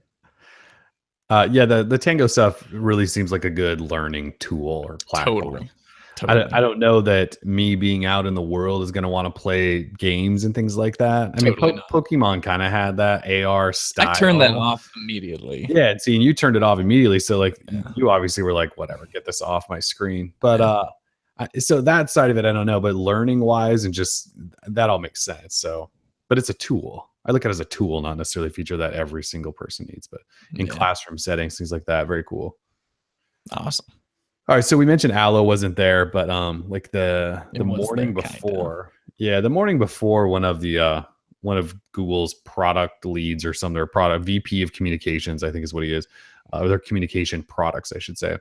Yeah, the Tango stuff really seems like a good learning tool or platform. Totally. I don't know that me being out in the world is going to want to play games and things like that. I mean, Totally not. Pokemon kind of had that AR style. I turned that off immediately. Yeah, and see, and you turned it off immediately. So like, Yeah. you obviously were like, whatever, get this off my screen. But so that side of it, I don't know. But learning wise and just that all makes sense. So, but it's a tool. I look at it as a tool, not necessarily a feature that every single person needs. But in classroom settings, things like that, very cool. Awesome. All right, so we mentioned Allo wasn't there, but like the morning there, before, the morning before, one of Google's product leads or some their product VP of communications, I think is what he is, their communication products, I should say.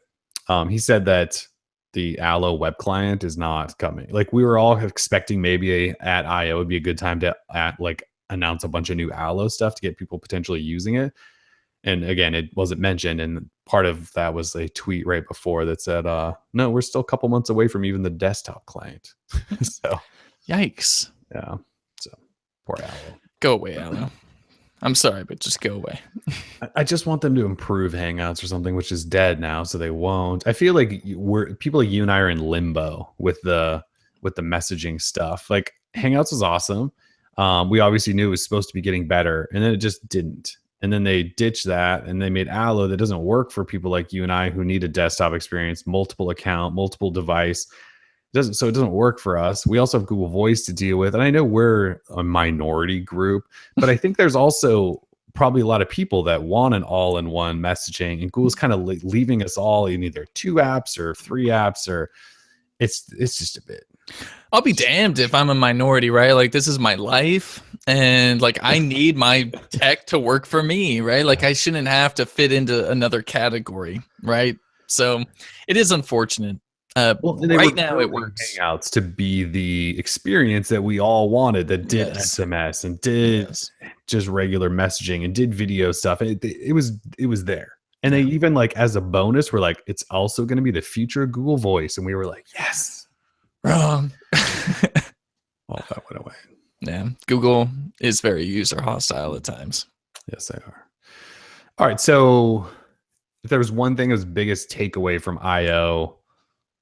He said that the Allo web client is not coming. Like we were all expecting maybe at I/O would be a good time to announce a bunch of new Allo stuff to get people potentially using it. And again, it wasn't mentioned. And part of that was a tweet right before that said, no, we're still a couple months away from even the desktop client. So, yikes. Yeah. So, poor Allo. Go away, Allo. I'm sorry, but just go away. I just want them to improve Hangouts or something, which is dead now, so they won't. I feel like people like you and I are in limbo with the messaging stuff. Like Hangouts was awesome. We obviously knew it was supposed to be getting better, and then it just didn't. And then they ditched that and they made Allo that doesn't work for people like you and I who need a desktop experience, multiple account, multiple device. It doesn't work for us. We also have Google Voice to deal with. And I know we're a minority group, but I think there's also probably a lot of people that want an all-in-one messaging, and Google's kind of leaving us all in either 2 apps or 3 apps, or it's just a bit. I'll be damned if I'm a minority, right? Like this is my life, and like I need my tech to work for me, right? Like I shouldn't have to fit into another category, right? So it is unfortunate. Right now it works. Hangouts to be the experience that we all wanted, that did SMS and did just regular messaging and did video stuff. It was there. And they even as a bonus were like, it's also going to be the future of Google Voice. And we were like, yes. Wrong. All that went away. Yeah, Google is very user hostile at times. Yes, they are. All right, so if there was one thing as biggest takeaway from I/O,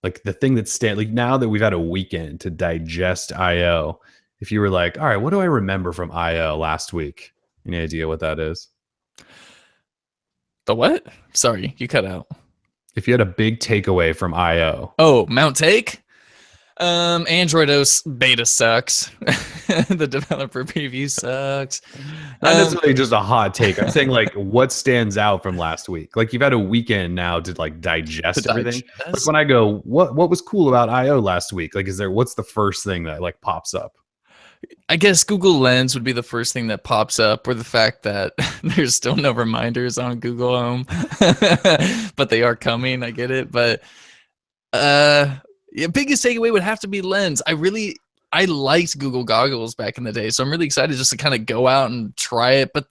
like the thing that now that we've had a weekend to digest I/O, if you were like, all right, what do I remember from I/O last week? Any idea what that is? The what? Sorry, you cut out. If you had a big takeaway from I/O. Oh, Mount Take? Android OS beta sucks. The developer preview sucks. Not necessarily just a hot take. I'm saying what stands out from last week. Like you've had a weekend now to digest everything. Like when I go, what was cool about I/O last week? Like, what's the first thing that pops up? I guess Google Lens would be the first thing that pops up, or the fact that there's still no reminders on Google Home, but they are coming. I get it, but biggest takeaway would have to be Lens. I liked Google goggles back in the day, so I'm really excited just to kind of go out and try it. But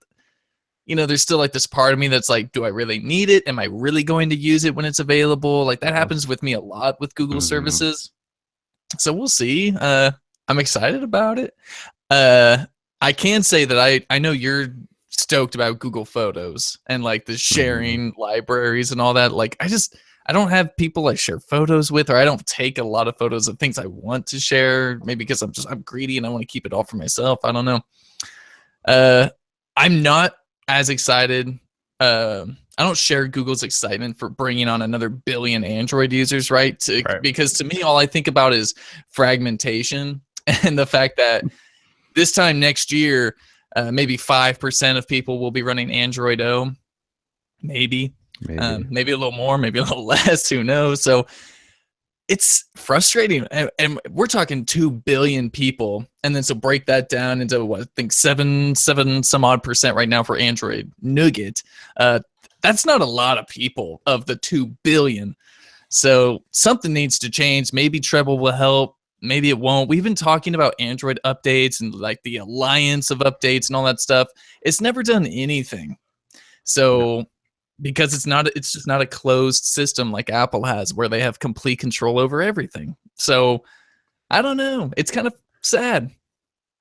there's still this part of me that's like, do I really need it? Am I really going to use it when it's available? Like that happens with me a lot with Google services. So we'll see. I'm excited about it. I can say that I know you're stoked about Google Photos and the sharing libraries and all that. Like I don't have people I share photos with, or I don't take a lot of photos of things I want to share. Maybe because I'm greedy and I want to keep it all for myself. I don't know. Uh, I'm not as excited. I don't share Google's excitement for bringing on another billion Android users, right? Right. Because to me, all I think about is fragmentation and the fact that this time next year, maybe 5% of people will be running Android O, maybe, maybe a little more, maybe a little less. Who knows? So it's frustrating, and we're talking 2 billion people, and then so break that down into what I think seven some odd percent right now for Android Nougat. That's not a lot of people of the 2 billion. So something needs to change. Maybe Treble will help. Maybe it won't. We've been talking about Android updates and like the alliance of updates and all that stuff. It's never done anything. So because it's just not a closed system like Apple has where they have complete control over everything. So I don't know. It's kind of sad.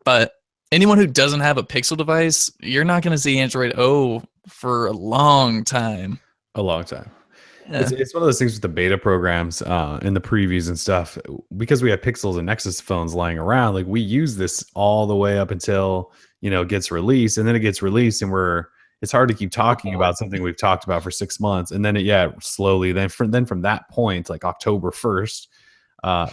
But anyone who doesn't have a Pixel device, you're not going to see Android O for a long time. A long time. Yeah. It's one of those things with the beta programs and the previews and stuff. Because we have Pixels and Nexus phones lying around, like we use this all the way up until it gets released, and then it gets released, and it's hard to keep talking about something we've talked about for 6 months, and then slowly from that point, like October 1st,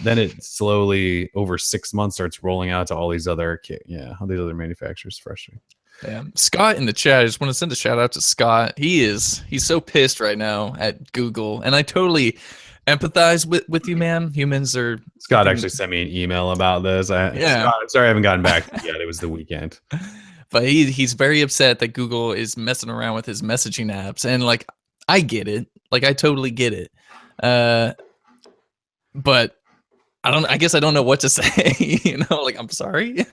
then it slowly over 6 months starts rolling out to all these other manufacturers. Frustrating. Yeah. Scott in the chat, I just want to send a shout out to Scott. He's so pissed right now at Google, and I totally empathize with you, man. Humans are. Scott actually sent me an email about this. Scott, I'm sorry I haven't gotten back to you yet. It was the weekend. But he's very upset that Google is messing around with his messaging apps, and like I get it, like I totally get it, but I guess I don't know what to say. Like I'm sorry.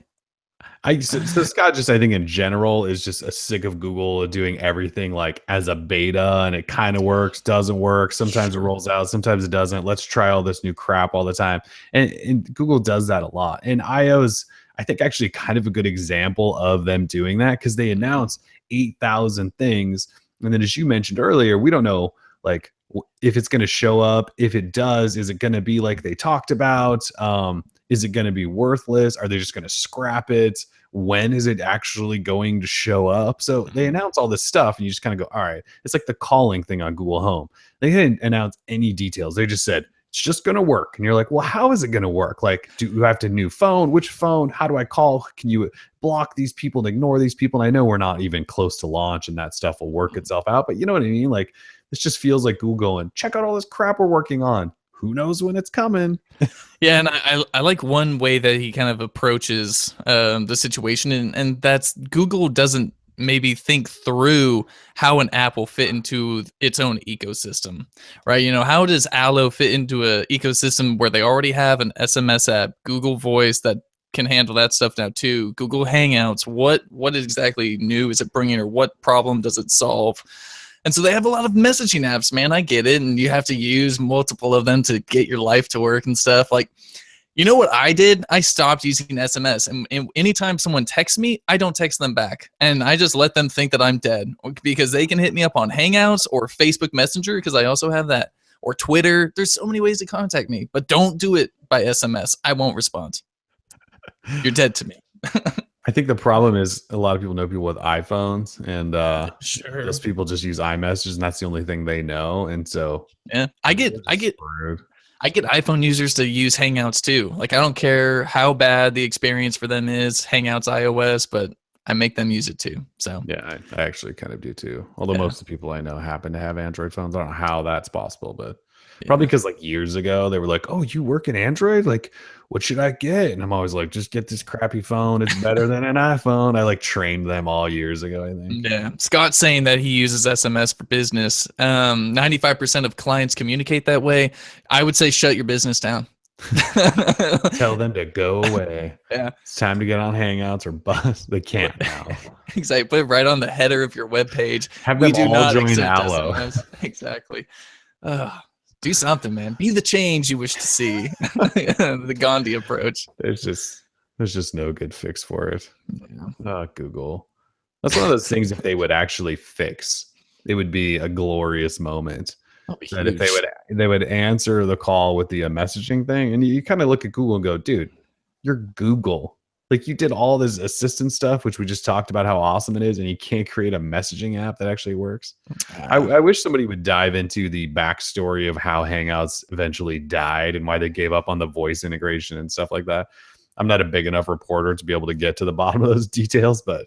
So Scott just, I think in general, is just sick of Google doing everything like as a beta, and it kind of works, doesn't work. Sometimes it rolls out, sometimes it doesn't. Let's try all this new crap all the time. And Google does that a lot. And IO's, I think, actually kind of a good example of them doing that, because they announce 8,000 things. And then, as you mentioned earlier, we don't know like if it's going to show up. If it does, is it going to be like they talked about? Is it going to be worthless? Are they just going to scrap it? When is it actually going to show up? So they announce all this stuff, and you just kind of go, all right. It's like the calling thing on Google Home. They didn't announce any details. They just said, it's just going to work. And you're like, well, how is it going to work? Like, do you have to new phone? Which phone? How do I call? Can you block these people and ignore these people? And I know we're not even close to launch, and that stuff will work itself out. But you know what I mean? Like, this just feels like Google going, check out all this crap we're working on. Who knows when it's coming? Yeah, and I like one way that he kind of approaches the situation, and that's Google doesn't maybe think through how an app will fit into its own ecosystem, right? How does Allo fit into an ecosystem where they already have an SMS app, Google Voice that can handle that stuff now too, Google Hangouts? What exactly new is it bringing, or what problem does it solve? And so they have a lot of messaging apps, man. I get it. And you have to use multiple of them to get your life to work and stuff. Like, what I did? I stopped using SMS. And anytime someone texts me, I don't text them back. And I just let them think that I'm dead, because they can hit me up on Hangouts or Facebook Messenger, because I also have that, or Twitter. There's so many ways to contact me, but don't do it by SMS. I won't respond. You're dead to me. I think the problem is a lot of people know people with iPhones, and Sure. those people just use iMessages, and that's the only thing they know. And so yeah, I get iPhone users to use Hangouts too. Like, I don't care how bad the experience for them is, Hangouts iOS, but I make them use it too. So yeah, I actually kind of do too. Although most of the people I know happen to have Android phones. I don't know how that's possible, but probably because like years ago they were like, "Oh, you work in Android? Like, what should I get?" And I'm always like, "Just get this crappy phone. It's better than an iPhone." I like trained them all years ago, I think. Yeah. Scott's saying that he uses SMS for business. 95% of clients communicate that way. I would say shut your business down. Tell them to go away. Yeah. It's time to get on Hangouts or bust. They can't now. Exactly. Put it right on the header of your webpage. Have them all join Allo. Exactly. Do something, man. Be the change you wish to see. The Gandhi approach. There's just no good fix for it. Yeah. Google. That's one of those things, if they would actually fix, it would be a glorious moment. That'll be That if huge. they would answer the call with the messaging thing, and you kind of look at Google and go, dude, you're Google. Like you did all this assistant stuff, which we just talked about how awesome it is, and you can't create a messaging app that actually works. I wish somebody would dive into the backstory of how Hangouts eventually died and why they gave up on the voice integration and stuff like that. I'm not a big enough reporter to be able to get to the bottom of those details, but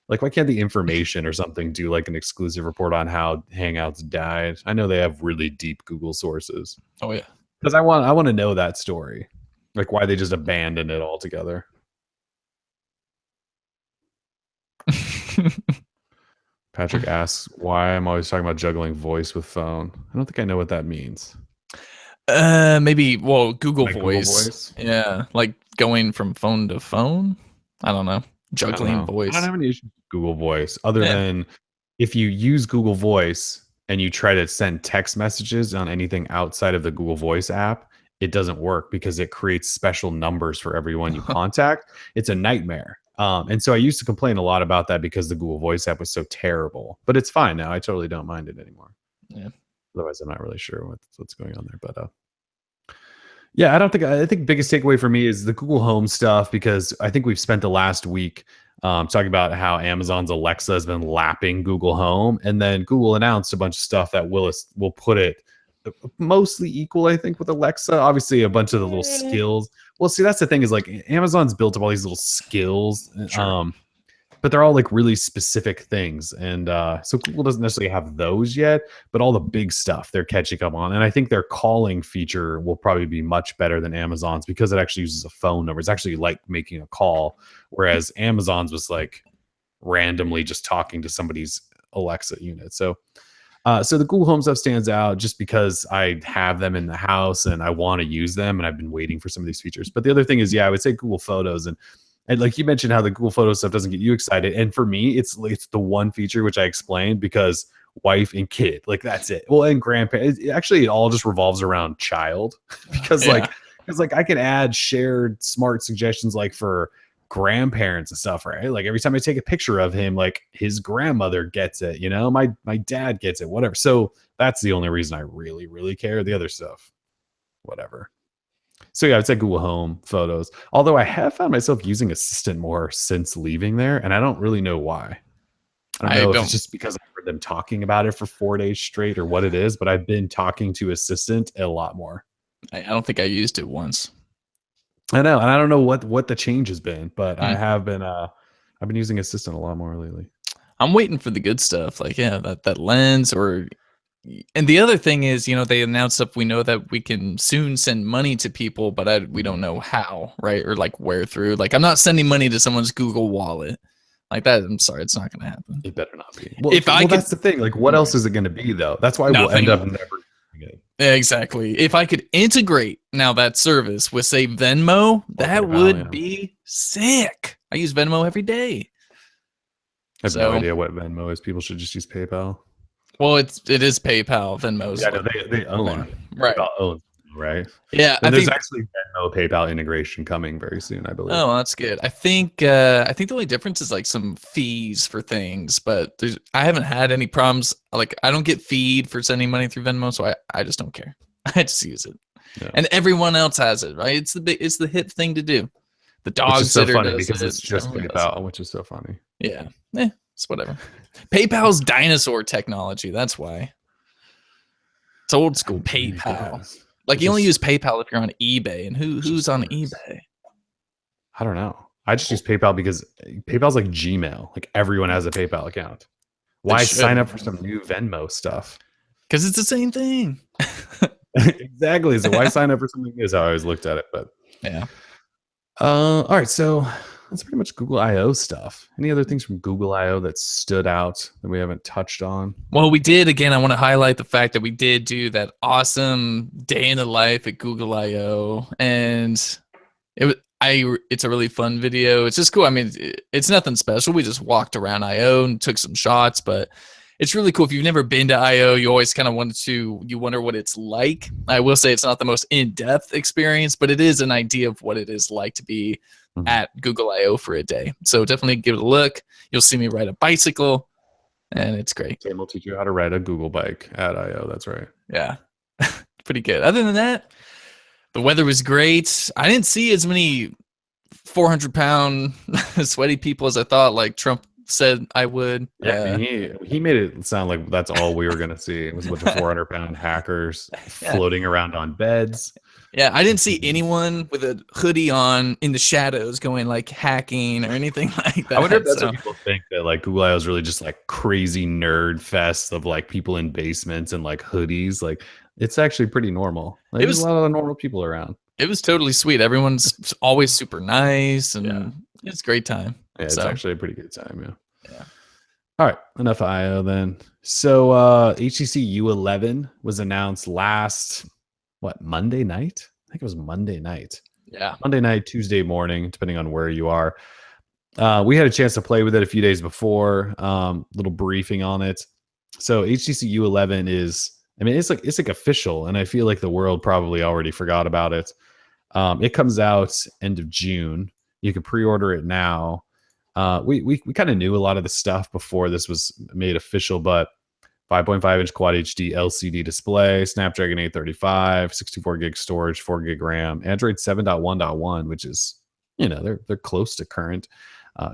like, why can't the information or something do like an exclusive report on how Hangouts died? I know they have really deep Google sources Oh yeah. because I want to know that story, like why they just abandoned it altogether. Patrick asks why I'm always talking about juggling voice with phone. I don't think I know what that means. Maybe Google Like Google Voice. Voice? Yeah, like going from phone to phone. I don't know. I don't Juggling know. I don't voice. have any issues with Google Voice other Yeah. than if you use Google Voice and you try to send text messages on anything outside of the Google Voice app, it doesn't work because it creates special numbers for everyone you contact. It's a nightmare. And so I used to complain a lot about that because the Google Voice app was so terrible, but it's fine now. I totally don't mind it anymore. Yeah. Otherwise, I'm not really sure what's going on there, but yeah, I think biggest takeaway for me is the Google Home stuff, because I think we've spent the last week talking about how Amazon's Alexa has been lapping Google Home, and then Google announced a bunch of stuff that will put it mostly equal, I think, with Alexa. Obviously, a bunch of the little skills. Well, see, that's the thing is like Amazon's built up all these little skills, Sure. but they're all like really specific things, and so Google doesn't necessarily have those yet, but all the big stuff they're catching up on. And I think their calling feature will probably be much better than Amazon's because it actually uses a phone number. It's actually like making a call, whereas Amazon's was like randomly just talking to somebody's Alexa unit. So so the Google Home stuff stands out just because I have them in the house and I want to use them, and I've been waiting for some of these features. But the other thing is, yeah, I would say Google Photos, and like you mentioned how the Google Photos stuff doesn't get you excited. And for me, it's the one feature which I explained, because wife and kid, like that's it. Well, and grandparents, it all just revolves around child because Yeah. like I can add shared smart suggestions like for grandparents and stuff, right? Like every time I take a picture of him, like his grandmother gets it, my dad gets it, whatever. So that's the only reason I really, really care. The other stuff, whatever. So yeah, I'd say Google Home, Photos. Although I have found myself using Assistant more since leaving there, and I don't really know why. I don't I know if it's don't. just because I heard them talking about it for 4 days straight or what it is, but I've been talking to Assistant a lot more. I don't think I used it once. I know, and I don't know what the change has been, but Hmm. I've been using Assistant a lot more lately. I'm waiting for the good stuff, like that lens and the other thing is, they announced stuff. We know that we can soon send money to people, but we don't know how, right? Or like where through. Like I'm not sending money to someone's Google Wallet like that. I'm sorry, it's not going to happen. It better not be. Well, If I could, that's the thing. Like, what else is it going to be though? That's why we'll end nothing. up never using it. Exactly. If I could integrate now that service with, say, Venmo, that would be sick. I use Venmo every day. I have no idea what Venmo is. People should just use PayPal. Well, it is PayPal. Venmo's yeah, no, they own right. PayPal owns, right? Yeah, and there's actually Venmo PayPal integration coming very soon, I believe. Oh, well, that's good. I think the only difference is like some fees for things, but I haven't had any problems. Like I don't get feed for sending money through Venmo, so I just don't care. I just use it, and everyone else has it, right? It's the hip thing to do. The dog which is so sitter funny does because it, it's just PayPal, which is so funny. Yeah, it's whatever. PayPal's dinosaur technology. That's why. It's old school PayPal. Like you only use PayPal if you're on eBay, and who's on eBay? I don't know. I just use PayPal because PayPal's like Gmail. Like everyone has a PayPal account. Why sign up for some new Venmo stuff? Because it's the same thing. Exactly. So why sign up for something new? Is how I always looked at it. But yeah. All right. So that's pretty much Google I/O stuff. Any other things from Google I/O that stood out that we haven't touched on? Well, we did. Again, I want to highlight the fact that we did do that awesome day in the life at Google I/O, and it's a really fun video. It's just cool. I mean, it's nothing special. We just walked around I/O and took some shots, but it's really cool. If you've never been to I/O, you always kind of wonder what it's like. I will say it's not the most in-depth experience, but it is an idea of what it is like to be at Google I/O for a day. So definitely give it a look. You'll see me ride a bicycle, and it's great. Sam will teach you how to ride a Google bike at IO. That's right. Yeah, pretty good. Other than that, the weather was great. I didn't see as many 400-pound sweaty people as I thought. Like Trump said, I would. Yeah, I mean, he made it sound like that's all we were going to see. It was a bunch of 400-pound hackers floating around on beds. Yeah, I didn't see anyone with a hoodie on in the shadows going like hacking or anything like that. I wonder if that's what people think, that like Google I/O is really just like crazy nerd fest of like people in basements and like hoodies. Like it's actually pretty normal. Like, there's a lot of normal people around. It was totally sweet. Everyone's always super nice, and it's a great time. Yeah, it's actually a pretty good time. Yeah. All right, enough IO then. So HTC U11 was announced last Monday night? I think it was Monday night. Yeah. Monday night, Tuesday morning, depending on where you are. We had a chance to play with it a few days before. Little briefing on it. So HTC U11 is, I mean, it's like official, and I feel like the world probably already forgot about it. It comes out end of June. You can pre-order it now. We kind of knew a lot of the stuff before this was made official, but 5.5-inch Quad HD LCD display, Snapdragon 835, 64 gig storage, 4 gig RAM, Android 7.1.1, which is, they're close to current,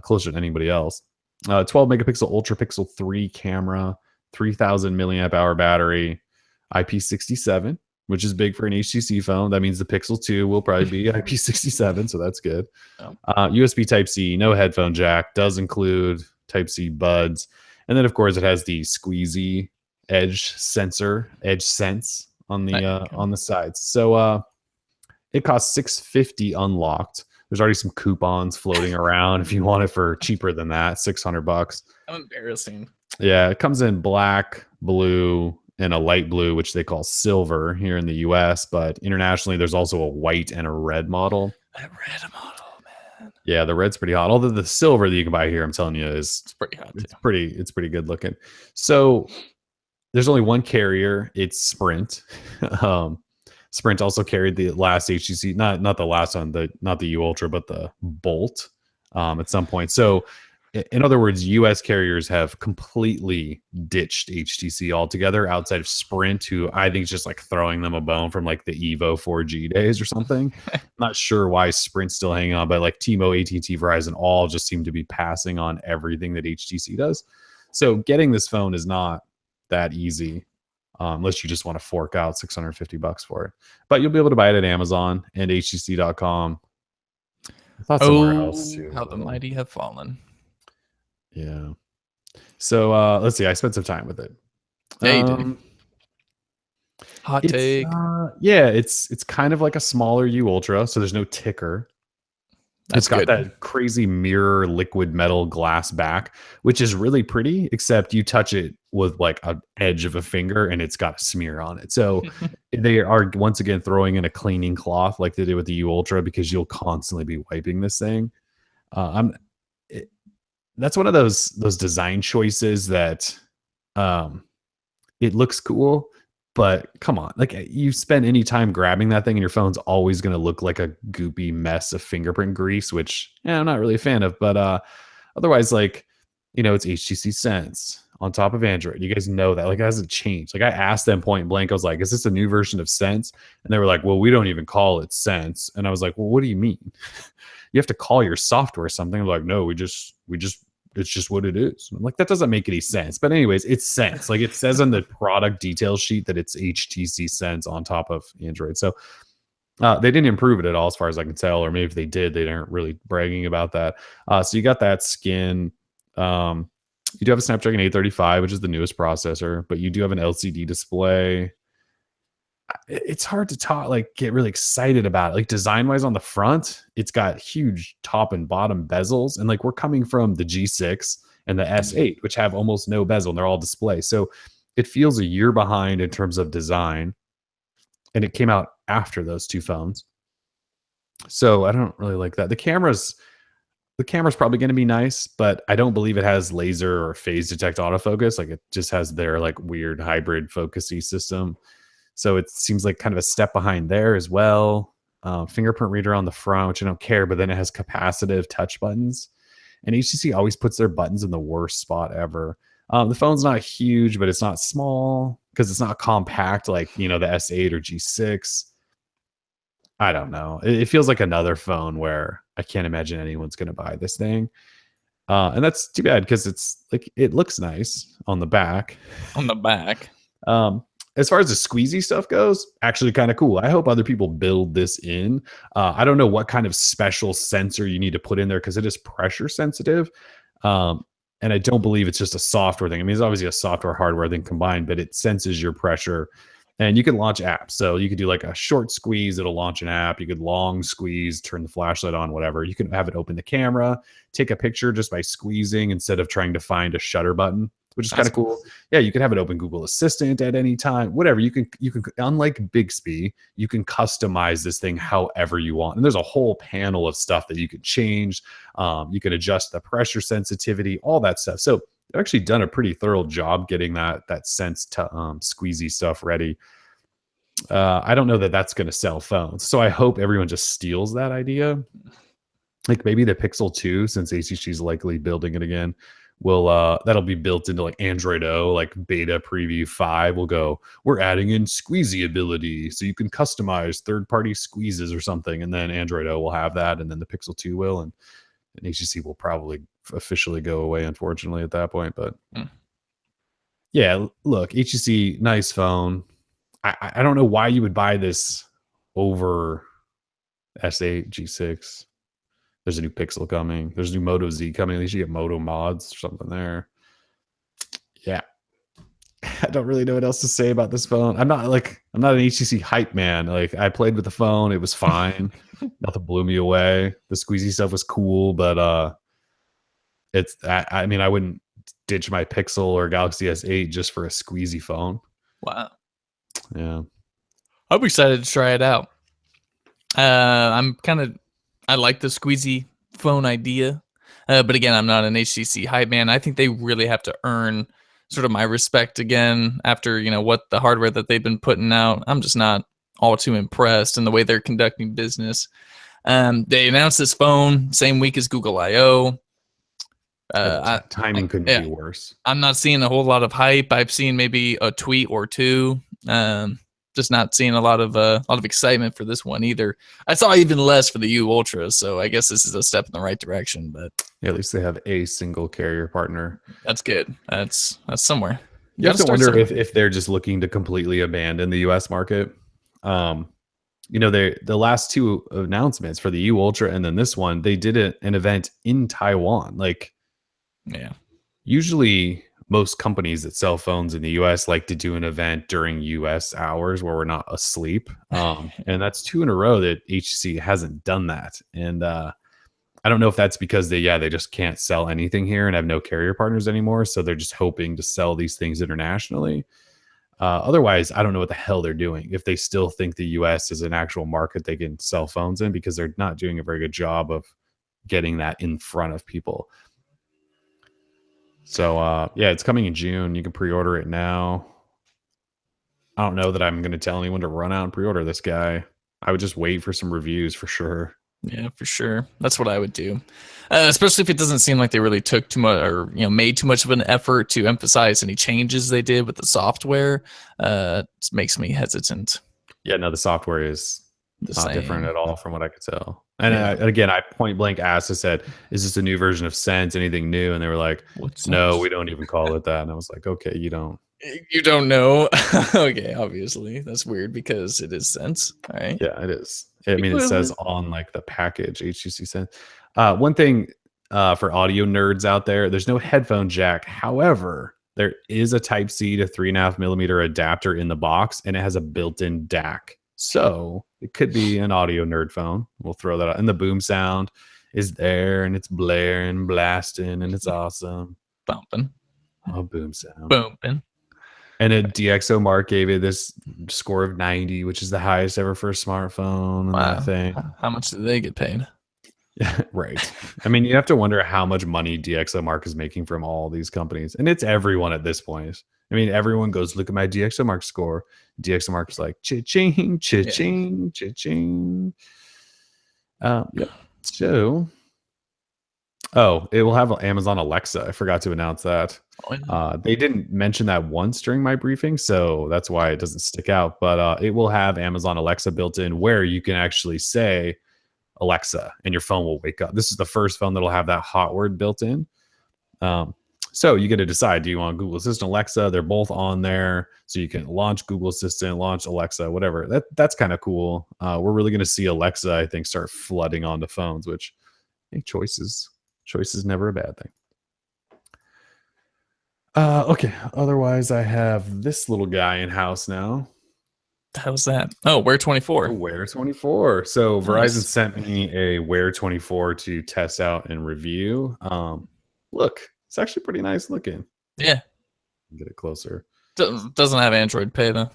closer than anybody else. 12 megapixel ultra pixel 3 camera, 3000 milliamp hour battery, IP67, which is big for an HTC phone. That means the Pixel 2 will probably be IP67, so that's good. USB Type-C, no headphone jack, does include Type-C buds. And then, of course, it has the squeezy edge sense on the sides. So it costs $650 unlocked. There's already some coupons floating around if you want it for cheaper than that, $600. How embarrassing. Yeah, it comes in black, blue, and a light blue, which they call silver here in the US, but internationally there's also a white and a red model. That red model, man. Yeah, the red's pretty hot. Although the silver that you can buy here, I'm telling you, it's pretty hot. It's pretty good looking. So there's only one carrier. It's Sprint. Sprint also carried the last HTC, not the last one, not the U Ultra, but the Bolt at some point. So in other words, US carriers have completely ditched HTC altogether outside of Sprint, who I think is just like throwing them a bone from like the Evo 4G days or something. Not sure why Sprint's still hanging on, but like T-Mobile, AT&T, Verizon all just seem to be passing on everything that HTC does. So getting this phone is not that easy unless you just want to fork out $650 for it. But you'll be able to buy it at Amazon and HTC.com. I thought somewhere else too. How the mighty have fallen. Yeah. So let's see. I spent some time with it. Yeah, you did. Hot take. Yeah, it's kind of like a smaller U Ultra, so there's no ticker. It's got that crazy mirror liquid metal glass back, which is really pretty, except you touch it with like an edge of a finger and it's got a smear on it. So they are once again throwing in a cleaning cloth like they did with the U Ultra, because you'll constantly be wiping this thing. That's one of those design choices that it looks cool, but come on, like you spend any time grabbing that thing and your phone's always going to look like a goopy mess of fingerprint grease, which I'm not really a fan of. But otherwise, like, it's HTC Sense on top of Android. You guys know that, like, it hasn't changed. Like, I asked them point blank, I was like, is this a new version of Sense? And they were like, well, we don't even call it Sense. And I was like, well, what do you mean? You have to call your software something. I'm like, no, we just it's just what it is. I'm like, that doesn't make any sense. But anyways, it's Sense. Like, it says on the product detail sheet that it's HTC Sense on top of Android. So they didn't improve it at all, as far as I can tell. Or maybe if they did, they aren't really bragging about that. So you got that skin. You do have a Snapdragon 835, which is the newest processor, but you do have an LCD display. It's hard to get really excited about it. Like, design wise on the front, it's got huge top and bottom bezels, and like, we're coming from the G6 and the S8, which have almost no bezel, and they're all display. So it feels a year behind in terms of design, and it came out after those two phones. So I don't really like that. The camera's probably going to be nice, but I don't believe it has laser or phase detect autofocus. Like, it just has their like weird hybrid focusy system. So it seems like kind of a step behind there as well. Fingerprint reader on the front, which I don't care, but then it has capacitive touch buttons. And HTC always puts their buttons in the worst spot ever. The phone's not huge, but it's not small because it's not compact like, the S8 or G6. I don't know. It feels like another phone where I can't imagine anyone's going to buy this thing. And that's too bad because it's like it looks nice on the back. On the back. Um, as far as the squeezy stuff goes, actually kind of cool. I hope other people build this in. I don't know what kind of special sensor you need to put in there because it is pressure sensitive. Um, and I don't believe it's just a software thing. I mean, it's obviously a software hardware thing combined, but it senses your pressure. And you can launch apps. So you could do like a short squeeze, it'll launch an app. You could long squeeze, turn the flashlight on, whatever. You can have it open the camera, take a picture just by squeezing instead of trying to find a shutter button, which is kind of cool. Yeah, you can have it open Google Assistant at any time, whatever. You can unlike Bixby, you can customize this thing however you want. And there's a whole panel of stuff that you can change. You can adjust the pressure sensitivity, all that stuff. So they've actually done a pretty thorough job getting that sense to squeezy stuff ready. I don't know that that's going to sell phones, so I hope everyone just steals that idea. Like maybe the Pixel 2, since HTC is likely building it again, will that'll be built into like Android O, like beta preview 5 will go, we're adding in squeezy ability so you can customize third-party squeezes or something, and then Android O will have that, and then the Pixel 2 will, and HTC will probably officially go away, unfortunately, at that point. But yeah, look, HTC, nice phone. I don't know why you would buy this over S8, G6. There's a new Pixel coming. There's a new Moto Z coming. At least you get Moto mods or something there. Yeah. I don't really know what else to say about this phone. I'm not an HTC hype man. Like I played with the phone. It was fine. Nothing blew me away. The squeezy stuff was cool, but I mean, I wouldn't ditch my Pixel or Galaxy S8 just for a squeezy phone. Wow. Yeah. I'm excited to try it out. I like the squeezy phone idea. But again, I'm not an HTC hype man. I think they really have to earn sort of my respect again after, what the hardware that they've been putting out. I'm just not all too impressed in the way they're conducting business. They announced this phone same week as Google I/O. Timing couldn't be worse. I'm not seeing a whole lot of hype. I've seen maybe a tweet or two. Just not seeing a lot of excitement for this one either. I saw even less for the U Ultra, so I guess this is a step in the right direction. But yeah, at least they have a single carrier partner. That's good. That's somewhere. You have to wonder if they're just looking to completely abandon the U.S. market. The last two announcements for the U Ultra and then this one, they did an event in Taiwan. Like, yeah, usually most companies that sell phones in the US like to do an event during US hours where we're not asleep. And that's 2 in a row that HTC hasn't done that. And I don't know if that's because they just can't sell anything here and have no carrier partners anymore. So they're just hoping to sell these things internationally. Otherwise, I don't know what the hell they're doing if they still think the US is an actual market they can sell phones in, because they're not doing a very good job of getting that in front of people. So, it's coming in June. You can pre-order it now. I don't know that I'm going to tell anyone to run out and pre-order this guy. I would just wait for some reviews for sure. Yeah, for sure. That's what I would do. Especially if it doesn't seem like they really took too much or, made too much of an effort to emphasize any changes they did with the software. It makes me hesitant. Yeah, no, the software is not different at all from what I could tell. And again, I point blank asked, I said, is this a new version of Sense? Anything new? And they were like, no, we don't even call it that. And I was like, okay, you don't know. Okay, obviously. That's weird because it is Sense. All right. Yeah, it is. I mean, it says on like the package, HTC Sense. One thing for audio nerds out there, there's no headphone jack. However, there is a Type-C to 3.5mm adapter in the box, and it has a built-in DAC. So it could be an audio nerd phone. We'll throw that out. And the boom sound is there, and it's blaring, blasting, and it's awesome. Bumping. Oh, boom sound. Bumping. And a DxO Mark gave it this score of 90, which is the highest ever for a smartphone. And wow. That thing. How much do they get paid? Yeah, right. I mean, you have to wonder how much money DxO Mark is making from all these companies. And it's everyone at this point. I mean, everyone goes, look at my DxO Mark score. DxO Mark is like, cha-ching, cha-ching, cha-ching. Yep. So, Oh, it will have Amazon Alexa. I forgot to announce that. Oh, yeah. They didn't mention that once during my briefing, so that's why it doesn't stick out. But it will have Amazon Alexa built in, where you can actually say Alexa, and your phone will wake up. This is the first phone that'll have that hot word built in. Um, so you get to decide: do you want Google Assistant, Alexa? They're both on there, so you can launch Google Assistant, launch Alexa, whatever. That's kind of cool. We're really going to see Alexa, I think, start flooding onto phones, which I think choice is never a bad thing. Okay. Otherwise, I have this little guy in house now. How's that? Oh, Wear 24. Wear 24. So Verizon Nice. sent me a Wear 24 to test out and review. Look, it's actually pretty nice looking. Yeah. Get it closer. Doesn't have Android Pay though.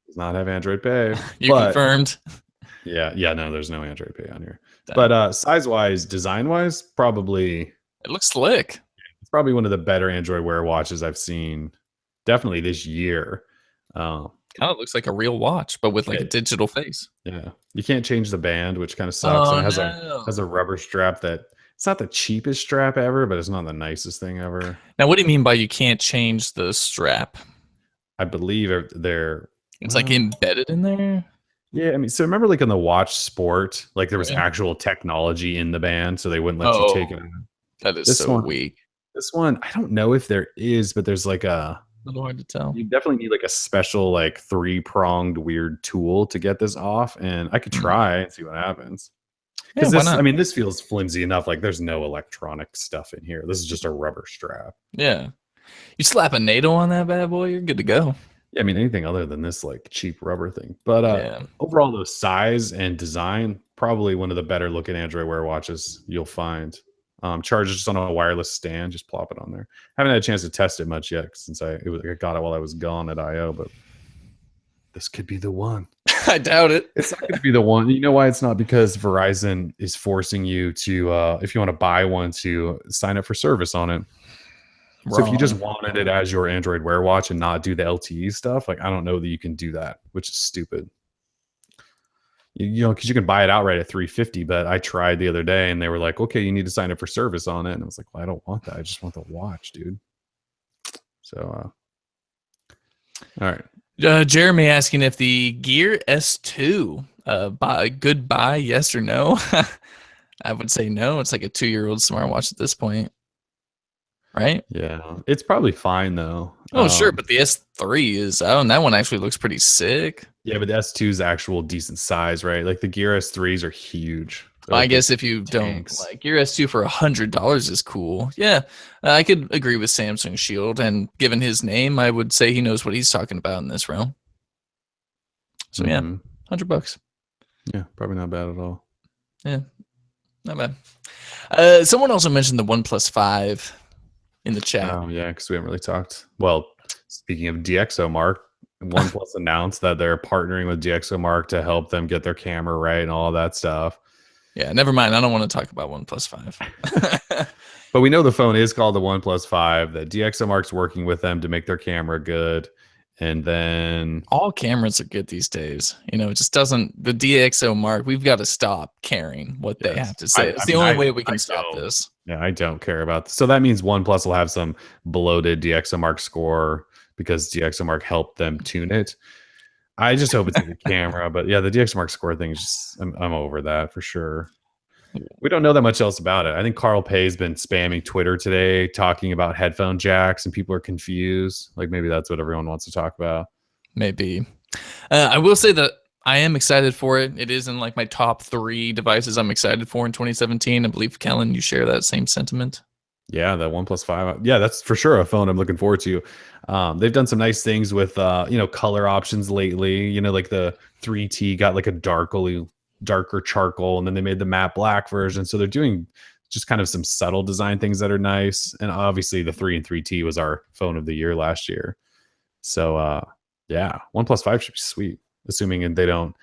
Does not have Android Pay. You confirmed? Yeah, no, there's no Android Pay on here. Dang. But size-wise, design-wise, probably It looks slick. it's probably one of the better Android Wear watches I've seen, definitely this year. Kind of looks like a real watch, but with like a digital face. Yeah, you can't change the band, which kind of sucks. And it has no. a rubber strap that it's not the cheapest strap ever, but it's not the nicest thing ever. Now, what do you mean by you can't change the strap? I believe they're It's like embedded in there. Yeah, I mean, so remember, like in the watch sport, like there was actual technology in the band, so they wouldn't let you take it out. That is so weak. This one, I don't know if there is, but there's like A little hard to tell. you definitely need like a special like 3-pronged weird tool to get this off, and I could try and see what happens. Because Yeah, why not? I mean, this feels flimsy enough. Like there's no electronic stuff in here. This is just a rubber strap. Yeah. You slap a NATO on that bad boy, you're good to go. Yeah, I mean, anything other than this like cheap rubber thing. But Yeah. overall, the size and design, probably one of the better looking Android Wear watches you'll find. Charges just on a wireless stand, just plop it on there. Haven't had a chance to test it much yet since I got it while I was gone at I/O, but this could be the one. I doubt it. It's not going to be the one. You know why it's not? Because Verizon is forcing you to, if you want to buy one, to sign up for service on it. So if you just wanted it as your Android Wear watch and not do the LTE stuff, like I don't know that you can do that, which is stupid. You know, because you can buy it outright at $350, but I tried the other day and they were like, okay, you need to sign up for service on it. And I was like, well, I don't want that. I just want the watch, dude. So, all right. Jeremy asking if the Gear S2, goodbye, yes or no? I would say no. It's like a 2-year-old smartwatch at this point. Right? Yeah. It's probably fine though. Oh, sure. But the S3 is, and that one actually looks pretty sick. Yeah, but the S2 is actual decent size, right? Like the Gear S3s are huge. I guess if you don't like Gear S2 for $100 is cool. Yeah, I could agree with Samsung Shield, and given his name, I would say he knows what he's talking about in this realm. So yeah, $100. Yeah, probably not bad at all. Yeah, not bad. Someone also mentioned the OnePlus 5 in the chat. Oh yeah, because we haven't really talked. Well, speaking of DxOMark, OnePlus announced that they're partnering with DxOMark to help them get their camera right and all that stuff. Yeah, never mind. I don't want to talk about OnePlus 5. But we know the phone is called the OnePlus 5, that DxOMark's working with them to make their camera good. And then all cameras are good these days. You know, it just doesn't, the DxOMark, we've got to stop caring what they have to say. It's the only way we can stop this. Yeah, I don't care about this. So that means OnePlus will have some bloated DxOMark score because DxOMark helped them tune it. I just hope it's a good camera, but yeah, the DxOMark score thing is just, I'm over that for sure. We don't know that much else about it. I think Carl Pay's been spamming Twitter today talking about headphone jacks, and people are confused. Like maybe that's what everyone wants to talk about. Maybe. I will say that I am excited for it. It is in like my top 3 devices I'm excited for in 2017. I believe, Kellen, you share that same sentiment. Yeah, the OnePlus 5. Yeah, that's for sure a phone I'm looking forward to. They've done some nice things with color options lately. You know, like the 3T got like a darker charcoal, and then they made the matte black version. So they're doing just kind of some subtle design things that are nice. And obviously the 3 and 3T was our phone of the year last year. So yeah, OnePlus 5 should be sweet, assuming they don't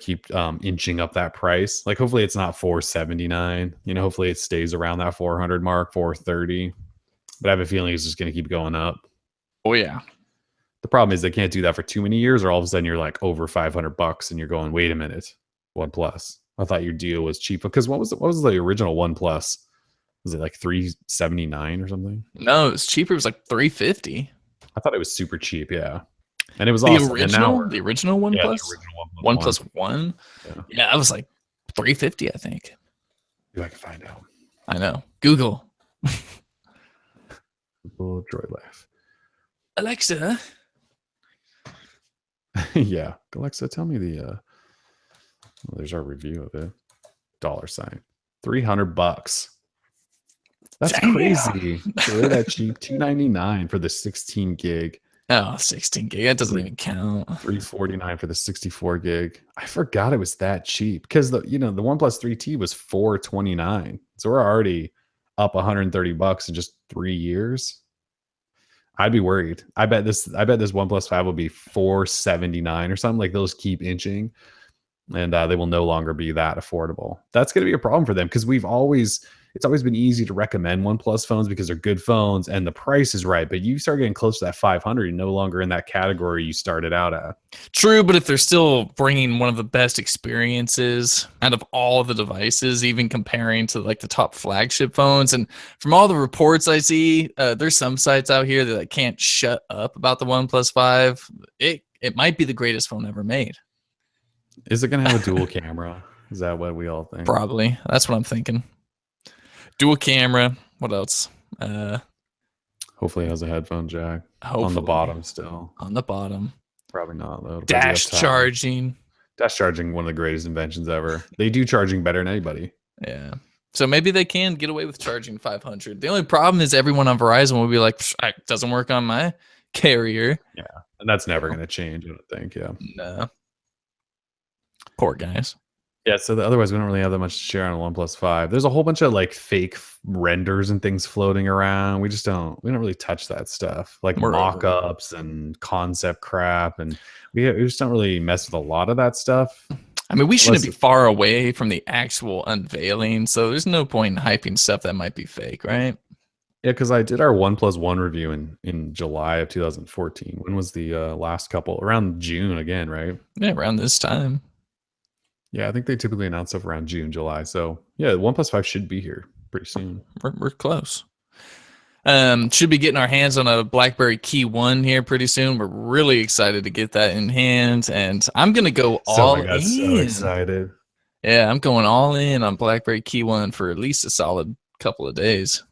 keep inching up that price. Like hopefully it's not $479. You know, hopefully it stays around that 400 mark, 430. But I have a feeling it's just going to keep going up. Oh yeah. The problem is they can't do that for too many years, or all of a sudden you're like over $500 and you're going, wait a minute, OnePlus. I thought your deal was cheap, because what was the original OnePlus? Was it like 379 or something? No, it was cheaper. It was like 350. I thought it was super cheep. Yeah, and it was The awesome. And now original, the original yeah, the OnePlus, original OnePlus One. Yeah, Yeah, that was like 350, I think. if I can find out. I know. Google. Google Droid Life. Alexa. Yeah, Alexa, tell me the. Well, there's our review of it. $, $300. That's Damn. crazy. Really that cheap? $299 for the 16 gig. Oh, 16 gig. That doesn't even count. $349 for the 64 gig. I forgot it was that cheap because the OnePlus 3T was $429. So we're already up $130 in just 3 years. I'd be worried. I bet this OnePlus 5 will be $479 or something. Like those keep inching, and they will no longer be that affordable. That's going to be a problem for them because it's always been easy to recommend OnePlus phones because they're good phones and the price is right. But you start getting close to that 500, you're no longer in that category you started out at. True, but if they're still bringing one of the best experiences out of all of the devices, even comparing to like the top flagship phones, and from all the reports I see, there's some sites out here that can't shut up about the OnePlus 5. It might be the greatest phone ever made. Is it going to have a dual camera? Is that what we all think? Probably. That's what I'm thinking. Dual camera. What else? Hopefully it has a headphone jack Hopefully. on the bottom still. On the bottom. Probably not though. Dash charging. Dash charging, one of the greatest inventions ever. They do charging better than anybody. Yeah. So maybe they can get away with charging 500. The only problem is everyone on Verizon will be like, it doesn't work on my carrier. Yeah. And that's never going to change, I don't think. Yeah. No. Poor guys. Yeah, so otherwise we don't really have that much to share on OnePlus 5. There's a whole bunch of like fake renders and things floating around. We don't really touch that stuff. Like mock-ups and concept crap, and we just don't really mess with a lot of that stuff. I mean, we shouldn't be far away from the actual unveiling, so there's no point in hyping stuff that might be fake, right? Yeah, because I did our OnePlus One review in July of 2014. When was the last couple? Around June again, right? Yeah, around this time. Yeah, I think they typically announce stuff around June, July. So yeah, the OnePlus 5 should be here pretty soon. We're close. Should be getting our hands on a BlackBerry Key 1 here pretty soon. We're really excited to get that in hand, and I'm gonna go all in. So excited. Yeah, I'm going all in on BlackBerry Key 1 for at least a solid couple of days.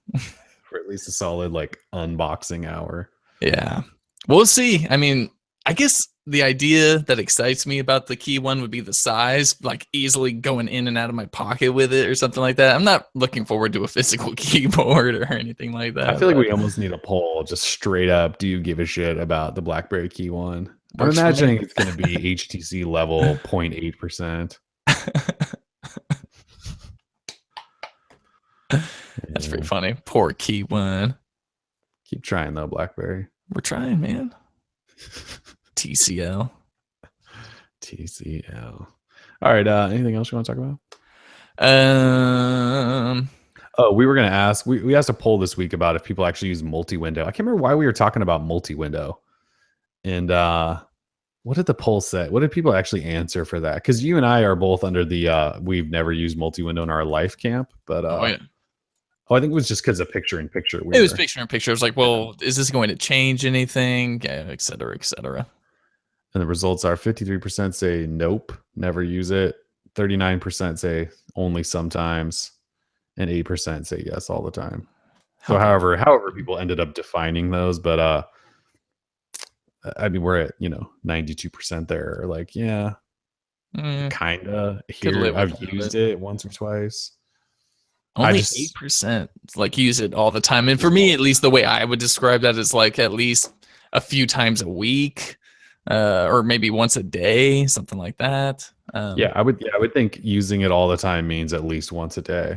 For at least a solid like unboxing hour. Yeah, we'll see. I mean, I guess the idea that excites me about the Key 1 would be the size, like easily going in and out of my pocket with it or something like that. I'm not looking forward to a physical keyboard or anything like that. I feel like we almost need a poll just straight up. Do you give a shit about the BlackBerry Key 1? I'm imagining it's going to be HTC level 0.8%. That's pretty funny. Poor Key 1. Keep trying though, BlackBerry. We're trying, man. TCL. All right. Anything else you want to talk about? Oh, we were going to ask. We asked a poll this week about if people actually use multi-window. I can't remember why we were talking about multi-window. And what did the poll say? What did people actually answer for that? Because you and I are both under the we've never used multi-window in our life camp. But I think it was just because of picture-in-picture. It was picture-in-picture. I was like, well, is this going to change anything? Yeah, et cetera, et cetera. And the results are 53% say nope, never use it. 39% say only sometimes. And 8% say yes all the time. So however people ended up defining those, but I mean we're at 92% there. Like, yeah, kinda here. I've used it once or twice. Only 8% like use it all the time. And for me, at least the way I would describe that is like at least a few times a week. Or maybe once a day, something like that. I would think using it all the time means at least once a day.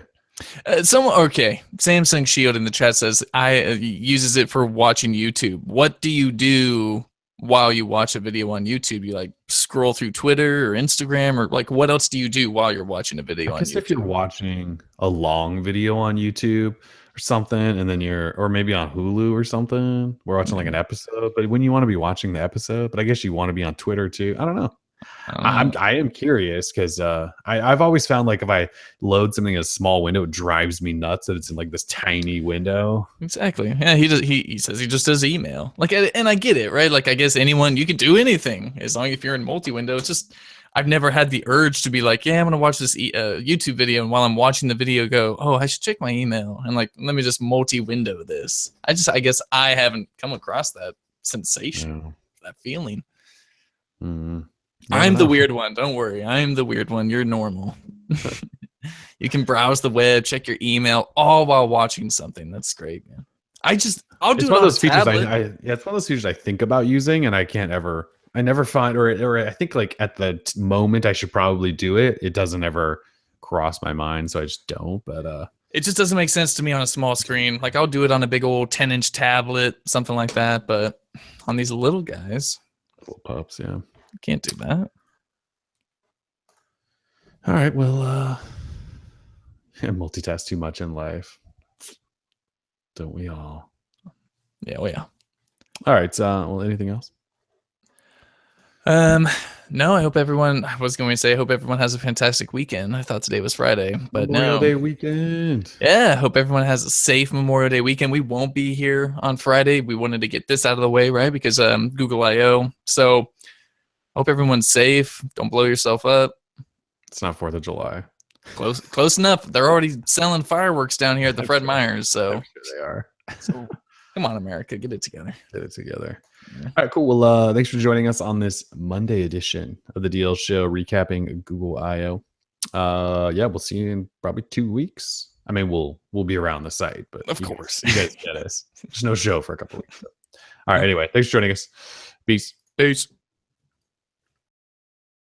Samsung Shield in the chat says uses it for watching YouTube. What do you do while you watch a video on YouTube? You like scroll through Twitter or Instagram, or like what else do you do while you're watching a video on YouTube? If you're watching a long video on YouTube or something, and then or maybe on Hulu or something, we're watching like an episode, but when you want to be watching the episode, but I guess you want to be on Twitter too. I don't know. I don't know. I am curious because I've always found like if I load something in a small window, it drives me nuts that it's in like this tiny window. Exactly. Yeah, he does. He says he just does email. Like, and I get it, right? Like, I guess anyone you can do anything as long as if you're in multi-window. It's just I've never had the urge to be like, yeah, I'm gonna watch this YouTube video, and while I'm watching the video, go, oh, I should check my email, and like, let me just multi-window this. I guess I haven't come across that sensation, that feeling. Mm, I'm the weird one. Don't worry. I'm the weird one. You're normal. You can browse the web, check your email, all while watching something. That's great, man. I'll do it's it one of on a those features tablet. yeah, it's one of those features I think about using and I never find, or I think like at the moment I should probably do it. It doesn't ever cross my mind. So I just don't, but, It just doesn't make sense to me on a small screen. Like I'll do it on a big old 10-inch tablet, something like that. But on these little guys, little pups. Yeah. I can't do that. All right. Well, multitask too much in life. Don't we all? Yeah, well, yeah. All right. Well, anything else? No, I hope everyone. I was going to say, I hope everyone has a fantastic weekend. I thought today was Friday, but Memorial no. Day weekend. Yeah, I hope everyone has a safe Memorial Day weekend. We won't be here on Friday. We wanted to get this out of the way, right? Because Google I/O. So, hope everyone's safe. Don't blow yourself up. It's not 4th of July. Close enough. They're already selling fireworks down here at the Fred Sure. Meyers. So I'm sure they are. So, come on, America, get it together. Get it together. Yeah. All right, cool. Well, thanks for joining us on this Monday edition of the DL Show, recapping Google I/O. Yeah, we'll see you in probably 2 weeks. I mean, we'll be around the site, but Of course. you guys get us. There's no show for a couple weeks. All right. Anyway, thanks for joining us. Peace. Peace.